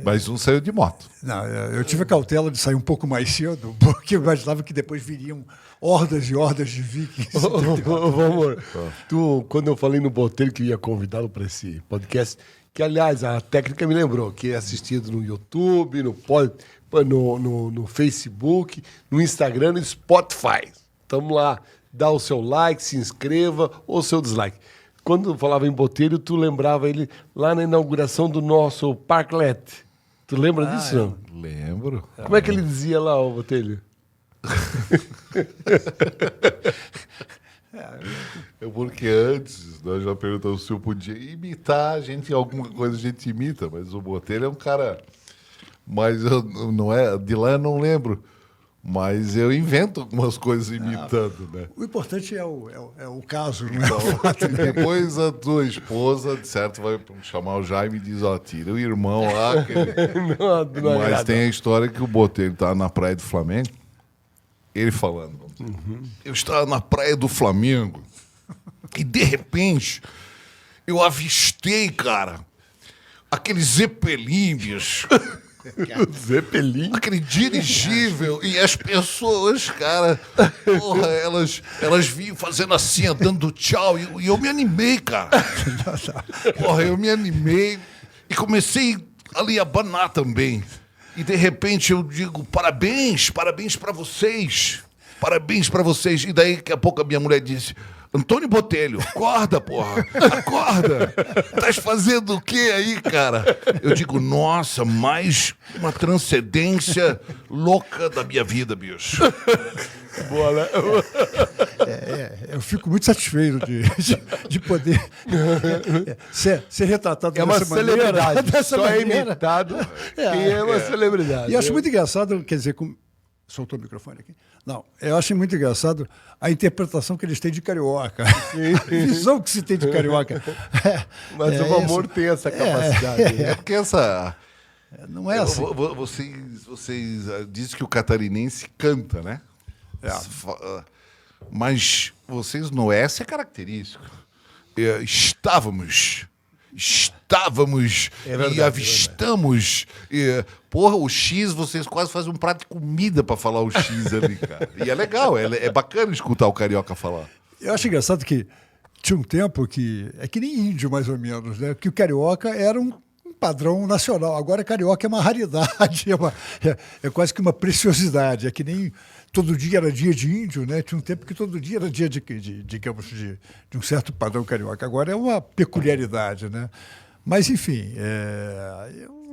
Mas um saiu de moto. Não, eu tive a cautela de sair um pouco mais cedo, porque eu imaginava que depois viriam hordas e hordas de vikings. Amor, quando eu falei no Botelho que ia convidá-lo para esse podcast, que, aliás, a técnica me lembrou, que é assistido no YouTube, no Facebook, no Instagram, no Spotify. Estamos lá. Dá o seu like, se inscreva ou seu dislike. Quando eu falava em Botelho, tu lembrava ele lá na inauguração do nosso Parklet. Tu lembra disso? Não? Lembro. Como é que ele dizia lá, o Botelho? Porque antes nós já perguntamos se eu podia imitar, alguma coisa a gente imita, mas o Botelho é um cara. Mas de lá eu não lembro. Mas eu invento algumas coisas imitando, né? O importante é o caso, não é? Então, depois a tua esposa, de certo, vai chamar o Jaime e diz, tira o irmão lá. Mas tem a história que o Botelho tá na praia do Flamengo, ele falando, eu estava na praia do Flamengo e, de repente, eu avistei, cara, aqueles zeppelins... Zeppelin? Aquele dirigível e as pessoas, cara, porra, elas vinham fazendo assim, dando tchau, e eu me animei, cara. Porra, eu me animei e comecei ali a abanar também. E de repente eu digo, parabéns para vocês. Parabéns para vocês. E daí, daqui a pouco, a minha mulher disse, Antônio Botelho, acorda, porra, acorda. Estás fazendo o que aí, cara? Eu digo, nossa, mais uma transcendência louca da minha vida, bicho. Boa, né? Eu fico muito satisfeito de poder ser retratado dessa maneira. Dessa Só maneira. É imitado quem é uma celebridade. E acho muito engraçado, quer dizer, soltou o microfone aqui? Não, eu acho muito engraçado a interpretação que eles têm de carioca. A visão que se tem de carioca. Mas o Valmor tem essa capacidade. Porque essa... Não é assim. Vocês dizem que o catarinense canta, né? Mas vocês no S é característico. Estávamos e avistamos. Porra, o X, vocês quase fazem um prato de comida para falar o X ali, cara. E é legal, é bacana escutar o carioca falar. Eu acho engraçado que tinha um tempo que... É que nem índio, mais ou menos, né? Que o carioca era um padrão nacional. Agora, carioca é uma raridade, é quase que uma preciosidade. É que nem todo dia era dia de índio, né? Tinha um tempo que todo dia era dia digamos, de um certo padrão carioca. Agora é uma peculiaridade, né? Mas, enfim,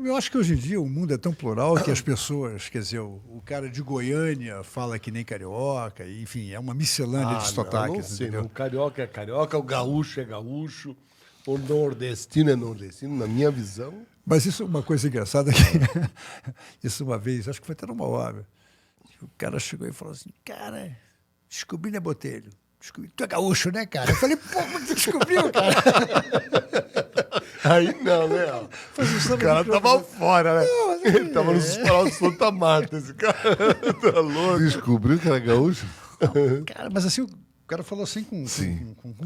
eu acho que hoje em dia o mundo é tão plural que as pessoas, quer dizer, o cara de Goiânia fala que nem carioca, enfim, é uma miscelânea de sotaques. O carioca é carioca, o gaúcho é gaúcho, o nordestino é nordestino, na minha visão. Mas isso é uma coisa engraçada que isso uma vez, acho que foi até numa obra, o cara chegou e falou assim, cara, descobri, né, Botelho? Descobri. Tu é gaúcho, né, cara? Eu falei, pô, mas tu descobriu, cara? Aí não, né? O cara tava fora, né? Ele tava nos parados de Santa Marta, esse cara. Tá louco. Descobriu que era gaúcho? Cara, mas assim, o cara falou assim com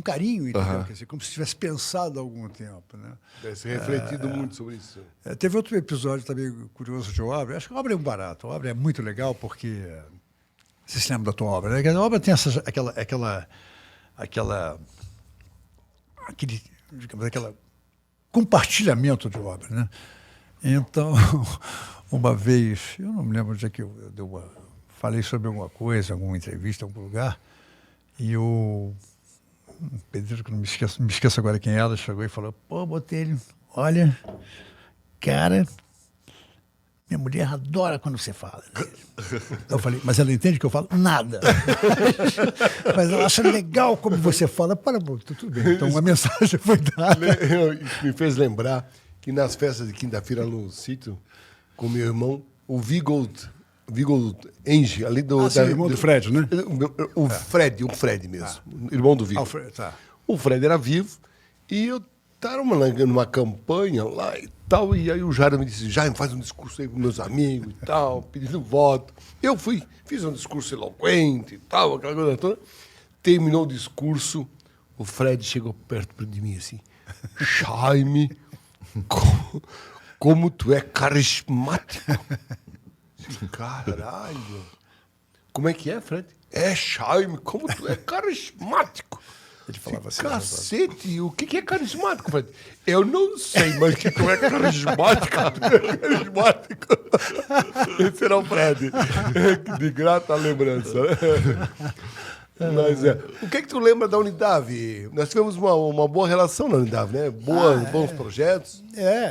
carinho, entendeu? Quer dizer, como se tivesse pensado há algum tempo, né? Deve ser refletido muito sobre isso. Teve outro episódio também curioso de obra. Acho que a obra é um barato. A obra é muito legal porque... Você se lembra da tua obra, né? A obra tem aquele compartilhamento de obra, né? Então, uma vez, eu não me lembro onde é que eu falei sobre alguma coisa, alguma entrevista, em algum lugar, e o pedreiro, que não me esqueço agora quem era, chegou e falou: pô, Botelho, olha, cara, minha mulher adora quando você fala. Eu falei, mas ela entende que eu falo nada. Mas ela acha legal como você fala. Tudo bem. Então a mensagem foi dada. Isso me fez lembrar que nas festas de quinta-feira no sítio, com meu irmão, o Vigold Enge, ali do... Sim, irmão do Fred, né? O Fred mesmo, irmão do Vigo. O Fred era vivo e eu estava numa campanha lá e tal, e aí o Jairo me disse: Jairo, faz um discurso aí com meus amigos e tal, pedindo voto. Eu fiz um discurso eloquente e tal, aquela coisa toda. Terminou o discurso, o Fred chegou perto de mim assim: Jaime, como tu é carismático. Caralho. Como é que é, Fred? Jaime, como tu é carismático. Ele falava assim: cacete, o que é carismático, Fred? Eu não sei, mas que tu é carismático. Esse era o Fred. De grata lembrança. Mas o que tu lembra da Unidav? Nós tivemos uma boa relação na Unidav, né? Bons projetos.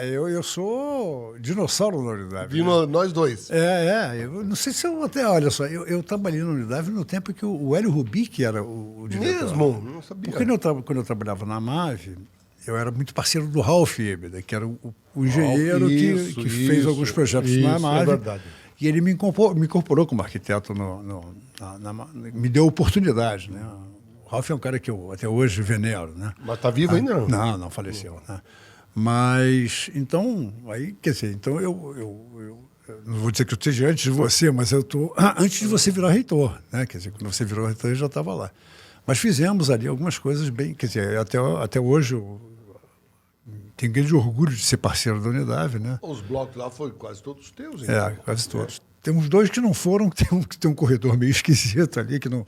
Eu sou dinossauro na Unidav. Nós dois. Eu não sei se eu até... Olha só, eu trabalhei na Unidav no tempo que o Hélio Rubic era o diretor. Mesmo? Não sabia. Porque quando eu trabalhava na MAV, eu era muito parceiro do Ralph Ebeda, que era o engenheiro que fez alguns projetos na MAV. É verdade. E ele me incorporou como arquiteto, me deu oportunidade, né? O Ralph é um cara que eu até hoje venero, né? Mas está vivo ainda, não? Não faleceu, né? Mas, então, aí, quer dizer, então eu não vou dizer que eu esteja antes de você, mas eu estou antes de você virar reitor, né? Quer dizer, quando você virou reitor, eu já estava lá. Mas fizemos ali algumas coisas bem, quer dizer, até hoje eu tenho grande orgulho de ser parceiro da Unidav, né? Os blocos lá foram quase todos teus, hein? Quase todos. Temos dois que não foram, que tem um corredor meio esquisito ali, que não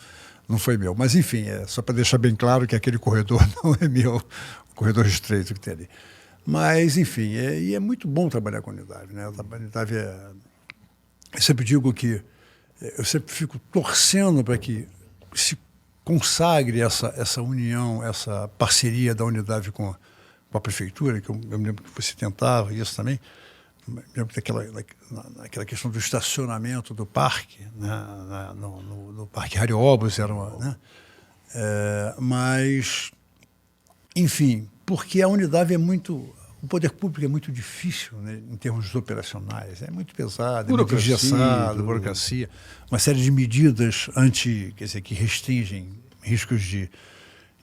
foi meu. Mas, enfim, só para deixar bem claro que aquele corredor não é meu, o corredor estreito que tem ali. Mas, enfim, e é muito bom trabalhar com a Unidav, né? A Unidav eu sempre digo que eu sempre fico torcendo para que se consagre essa união, essa parceria da Unidav com a prefeitura, que eu me lembro que você tentava isso também. Eu me lembro daquela questão do estacionamento do parque, né? no Parque Hariobos, né? Mas, enfim, porque a Unidav o poder público é muito difícil, né, em termos operacionais, é muito pesado, é muito engessado, burocracia, uma série de medidas que restringem riscos de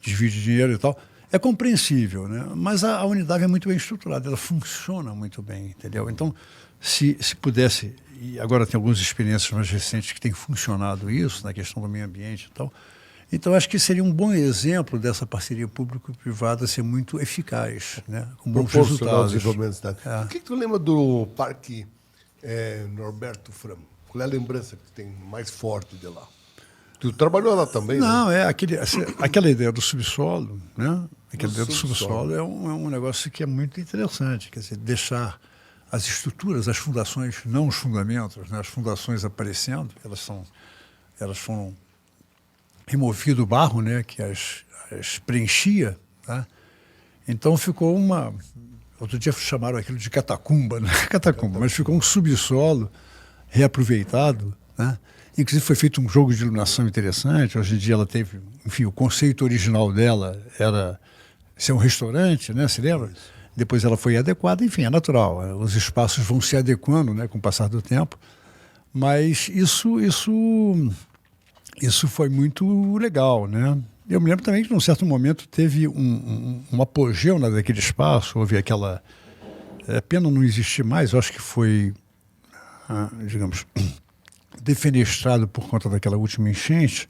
desvio de dinheiro e tal. É compreensível, né? Mas a Unidav é muito bem estruturada, ela funciona muito bem, entendeu? Então, se pudesse, e agora tem algumas experiências mais recentes que têm funcionado isso, na questão do meio ambiente e tal, então acho que seria um bom exemplo dessa parceria público-privada ser muito eficaz, né? Com bons resultados. O que tu lembra do Parque Norberto Fram? Qual é a lembrança que tu tem mais forte de lá? Tu trabalhou lá também, Não, né? Aquela ideia do subsolo, né? Aquela ideia do subsolo é um negócio que é muito interessante, quer dizer, deixar as estruturas, as fundações, não os fundamentos, né? As fundações aparecendo, elas foram removido o barro, né? Que as preenchia, né? Então ficou outro dia chamaram aquilo de catacumba, né? Catacumba, mas ficou um subsolo reaproveitado, né? Inclusive foi feito um jogo de iluminação interessante. Hoje em dia ela teve, enfim, o conceito original dela era ser um restaurante, né? Se lembra? Isso. Depois ela foi adequada, enfim, é natural. Os espaços vão se adequando, né, com o passar do tempo. Mas isso foi muito legal, né? Eu me lembro também que, num certo momento, teve um apogeu daquele espaço, houve aquela... É pena não existir mais, eu acho que foi, digamos, defenestrado por conta daquela última enchente,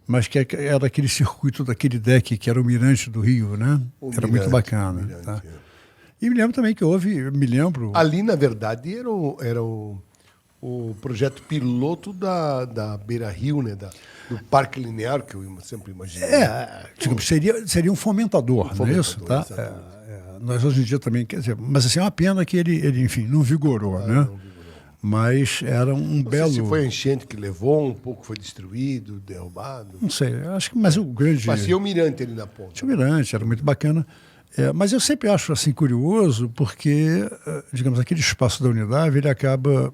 mas que era aquele circuito daquele deck que era o Mirante do Rio, né? Era muito bacana. Mirante, tá? E me lembro também que houve, Ali, na verdade, era o projeto piloto da Beira Rio, né? Do Parque Linear, que eu sempre imaginei. Digamos, seria um fomentador, não é isso? Tá? Nós hoje em dia também, quer dizer, mas assim, é uma pena que ele enfim, não vigorou, né? Não vigorou. Mas era um belo... Se foi a enchente que levou, um pouco foi destruído, derrubado. Não sei, acho que, mas o grande... Mas tinha o Mirante ali na ponta. Tinha o Mirante, era muito bacana. Mas eu sempre acho assim curioso, porque, digamos, aquele espaço da Unidade, ele acaba...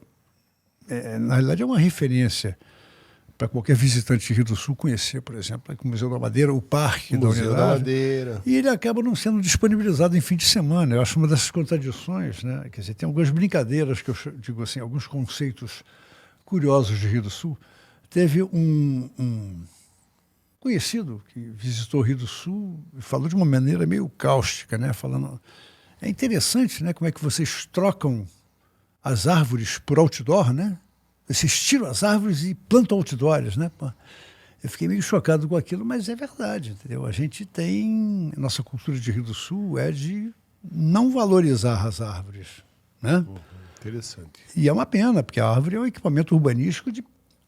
na realidade, é uma referência para qualquer visitante de Rio do Sul conhecer, por exemplo, o Museu da Madeira, o Parque da Unidade. Da Madeira. E ele acaba não sendo disponibilizado em fim de semana. Eu acho uma dessas contradições, né? Quer dizer, tem algumas brincadeiras que eu digo assim, alguns conceitos curiosos de Rio do Sul. Teve um conhecido que visitou Rio doSul e falou de uma maneira meio cáustica, né? Falando, é interessante, né? Como é que vocês trocam as árvores por outdoor, né? Vocês tiram as árvores e plantam outdoors, né? Eu fiquei meio chocado com aquilo, mas é verdade, entendeu? A gente tem... Nossa cultura de Rio do Sul é de não valorizar as árvores, né? Interessante. E é uma pena, porque a árvore é um equipamento urbanístico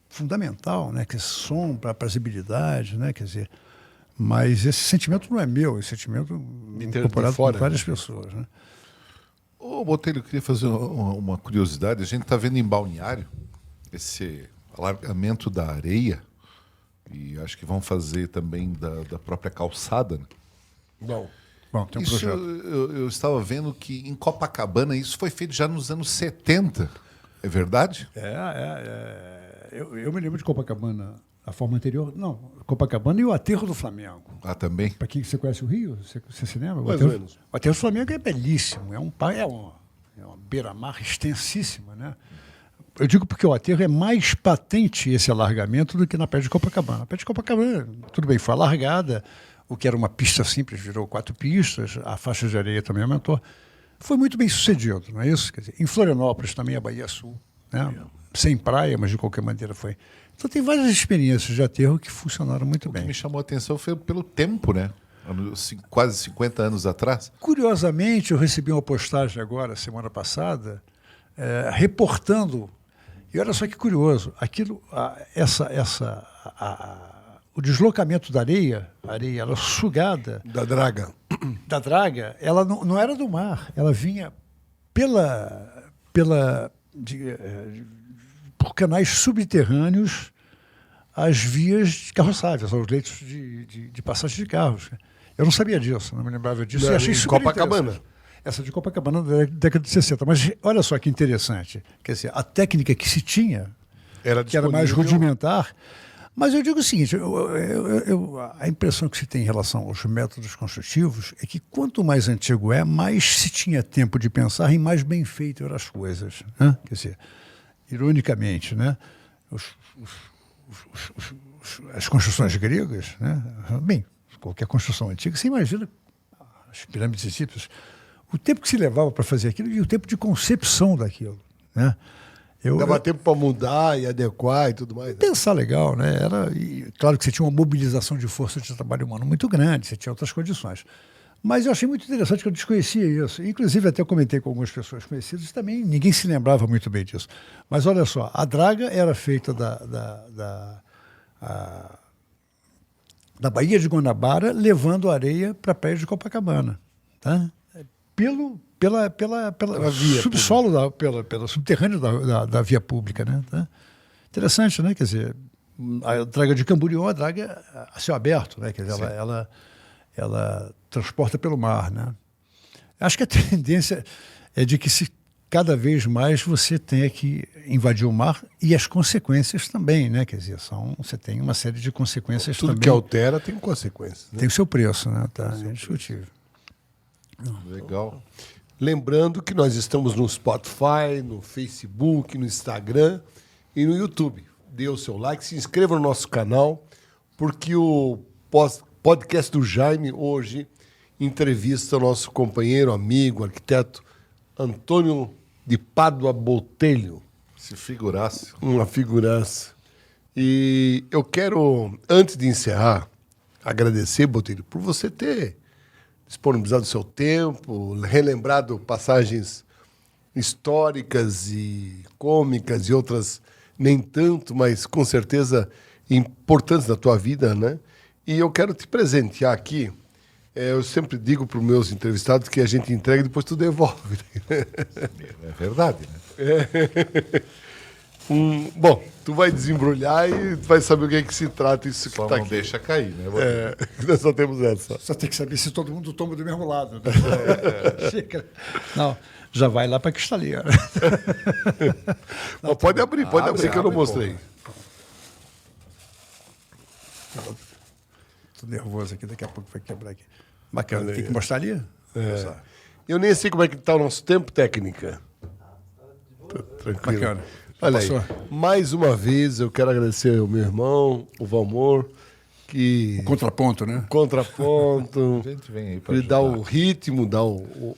fundamental, né? Que é som, aprazabilidade, né? Quer dizer... Mas esse sentimento não é meu, esse sentimento é incorporado por várias pessoas, né? Ô, Botelho, eu queria fazer uma curiosidade. A gente está vendo em Balneário esse alargamento da areia e acho que vão fazer também da própria calçada, né? Bom, tem um Isso projeto. eu estava vendo que em Copacabana isso foi feito já nos anos 70. É verdade? Eu me lembro de Copacabana, a forma anterior. Não, Copacabana e o Aterro do Flamengo. Ah, também? Para quem você conhece o Rio, você se lembra? Mais ou menos. O Aterro do Flamengo é belíssimo, é uma beira-mar extensíssima, né? Eu digo porque o aterro é mais patente esse alargamento do que na Praia de Copacabana. A Praia de Copacabana, tudo bem, foi alargada, o que era uma pista simples virou 4 pistas, a faixa de areia também aumentou. Foi muito bem sucedido, não é isso? Quer dizer, em Florianópolis também, a Bahia Sul, né? Sem praia, mas de qualquer maneira foi. Então tem várias experiências de aterro que funcionaram muito bem. O que me chamou a atenção foi pelo tempo, né? Quase 50 anos atrás. Curiosamente, eu recebi uma postagem agora, semana passada, reportando, e olha só que curioso, aquilo, o deslocamento da areia, a areia era sugada... Da draga. Da draga, ela não era do mar, ela vinha por canais subterrâneos às vias carroçáveis, aos leitos de passagem de carros. Eu não sabia disso, não me lembrava disso. Não, e achei em super Copacabana. Essa de Copacabana da década de 60. Mas olha só que interessante. Quer dizer, a técnica que se tinha, que era mais rudimentar. Mas eu digo o seguinte, a impressão que se tem em relação aos métodos construtivos é que quanto mais antigo mais se tinha tempo de pensar e mais bem feito eram as coisas, né? Quer dizer, ironicamente, né? As construções gregas, né? Bem, qualquer construção antiga, você imagina as pirâmides egípcias, o tempo que se levava para fazer aquilo e o tempo de concepção daquilo, né? Dava tempo para mudar e adequar e tudo mais. Pensar legal, né? Claro que você tinha uma mobilização de força de trabalho humano muito grande, você tinha outras condições. Mas eu achei muito interessante que eu desconhecia isso. Inclusive, até comentei com algumas pessoas conhecidas, também ninguém se lembrava muito bem disso. Mas olha só, a draga era feita da Baía de Guanabara, levando areia para a Praia de Copacabana, tá? Pelo via subsolo, pelo subterrâneo da via pública, né? Tá? Interessante, né? Quer dizer, a draga de Camboriú é uma draga a céu aberto, né? Quer dizer, ela transporta pelo mar, né? Acho que a tendência é de que cada vez mais você tenha que invadir o mar e as consequências também, né? Quer dizer, você tem uma série de consequências Tudo também. que altera tem consequências, né? Tem o seu preço, né? Tá, é indiscutível. Legal. Lembrando que nós estamos no Spotify, no Facebook, no Instagram e no YouTube. Dê o seu like, se inscreva no nosso canal, porque o podcast do Jaime hoje entrevista o nosso companheiro, amigo, arquiteto Antônio de Pádua Botelho. Se figurasse. Uma figuraça. E eu quero, antes de encerrar, agradecer, Botelho, por você ter disponibilizado o seu tempo, relembrado passagens históricas e cômicas e outras nem tanto, mas com certeza importantes da tua vida, né? E eu quero te presentear aqui. Eu sempre digo para os meus entrevistados que a gente entrega e depois tu devolve. É verdade, né? Bom, tu vai desembrulhar e tu vai saber o que é que se trata isso que Só tá não aqui. deixa cair, né? Nós só temos essa. Só tem que saber se todo mundo toma do mesmo lado. Né? Chega. Não, já vai lá para a cristaleira. Mas pode abrir que eu não mostrei. Tô nervoso aqui, daqui a pouco vai quebrar aqui. Bacana, tem que mostrar ali? Eu nem sei como é que está o nosso tempo, técnica. Tranquilo. Bacana. Olha aí, Passou. mais uma vez eu quero agradecer ao meu irmão, o Valmor, que... Contraponto, né? Contraponto. A gente vem aí para Ele dá ajudar. o ritmo, dá o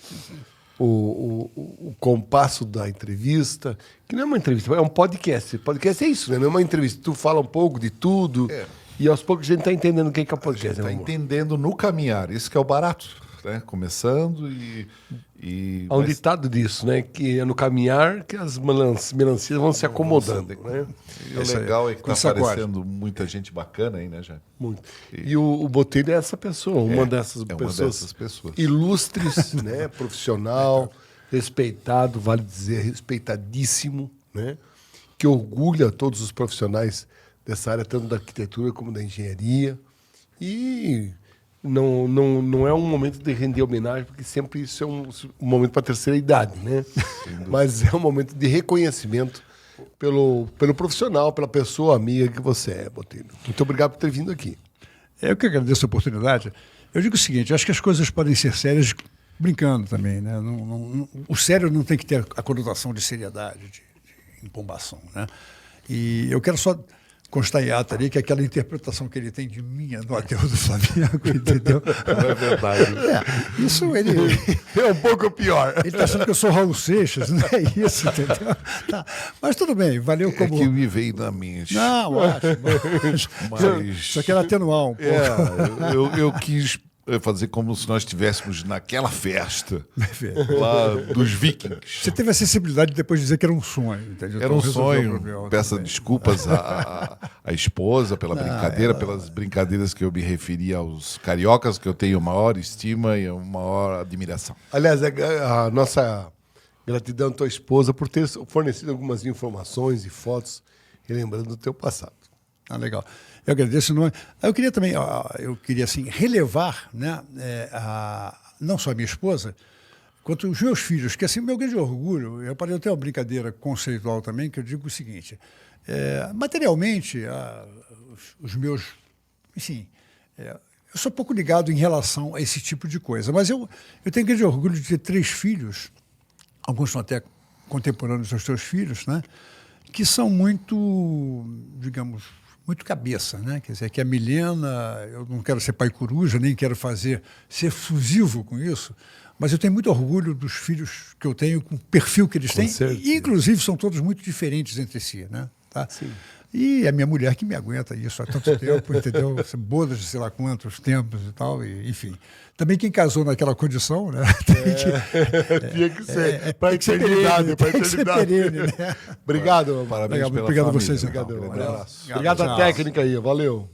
compasso da entrevista, que não é uma entrevista, é um podcast. Podcast é isso, né? Não é uma entrevista. Tu fala um pouco de tudo e aos poucos a gente está entendendo o que é podcast. Está né, amor? entendendo no caminhar. Isso que é o barato, né? Começando e Há um ditado disso, né? Que é no caminhar que as melancias vão se acomodando, né? E o legal é que Com está sacode. aparecendo muita gente bacana aí, né, já? Muito. E o Botelho é essa pessoa, uma dessas uma pessoas, dessas pessoas. ilustres, né? Profissional, respeitado, vale dizer, respeitadíssimo, né? Que orgulha todos os profissionais dessa área, tanto da arquitetura como da engenharia. E não é um momento de render homenagem, porque sempre isso é um momento para a terceira idade, né? Mas é um momento de reconhecimento pelo profissional, pela pessoa amiga que você é, Botelho. Muito obrigado por ter vindo aqui. Eu que agradeço a oportunidade. Eu digo o seguinte, eu acho que as coisas podem ser sérias brincando também, né? O sério não tem que ter a conotação de seriedade, de empombação, né? E eu quero só constar em ata ali que aquela interpretação que ele tem de mim no aterro do Flamengo, entendeu? Não é verdade. Isso ele É um pouco pior. ele está achando que eu sou Raul Seixas, não é isso, entendeu? Tá. Mas tudo bem, valeu É como... que me veio na mente. Não, ótimo. Mas Só quero atenuar um pouco. eu quis fazer como se nós estivéssemos naquela festa lá dos vikings. Você teve a sensibilidade de depois dizer que era um sonho, entendeu? Era um Então resolveu o sonho. problema Peço também. desculpas à esposa pela brincadeira, pelas brincadeiras que eu me referi aos cariocas, que eu tenho maior estima e maior admiração. Aliás, a nossa gratidão à tua esposa por ter fornecido algumas informações e fotos relembrando do teu passado. Ah, legal. Eu agradeço. Eu queria também, assim, relevar, né, não só a minha esposa, quanto os meus filhos, que assim, o meu grande orgulho, eu tenho uma brincadeira conceitual também, que eu digo o seguinte, materialmente, os meus, enfim, eu sou pouco ligado em relação a esse tipo de coisa, mas eu tenho grande orgulho de ter 3 filhos, alguns são até contemporâneos aos teus filhos, né, que são muito, digamos, muito cabeça, né? Quer dizer, que a Milena, eu não quero ser pai coruja, nem quero ser fusivo com isso, mas eu tenho muito orgulho dos filhos que eu tenho, com o perfil que eles têm, certeza. e, inclusive são todos muito diferentes entre si, né? Tá? Sim. E a minha mulher que me aguenta isso há tanto tempo, entendeu? Bodas de sei lá quantos tempos e tal, e, enfim. Também quem casou naquela condição, né? Tinha que ser. Para a tem que ser eternidade. perene, Pra tem que ser eternidade. perene, né? Obrigado. Parabéns pela Obrigado a família. vocês, Legal. então. Grande abraço. Obrigado à técnica aí. Valeu.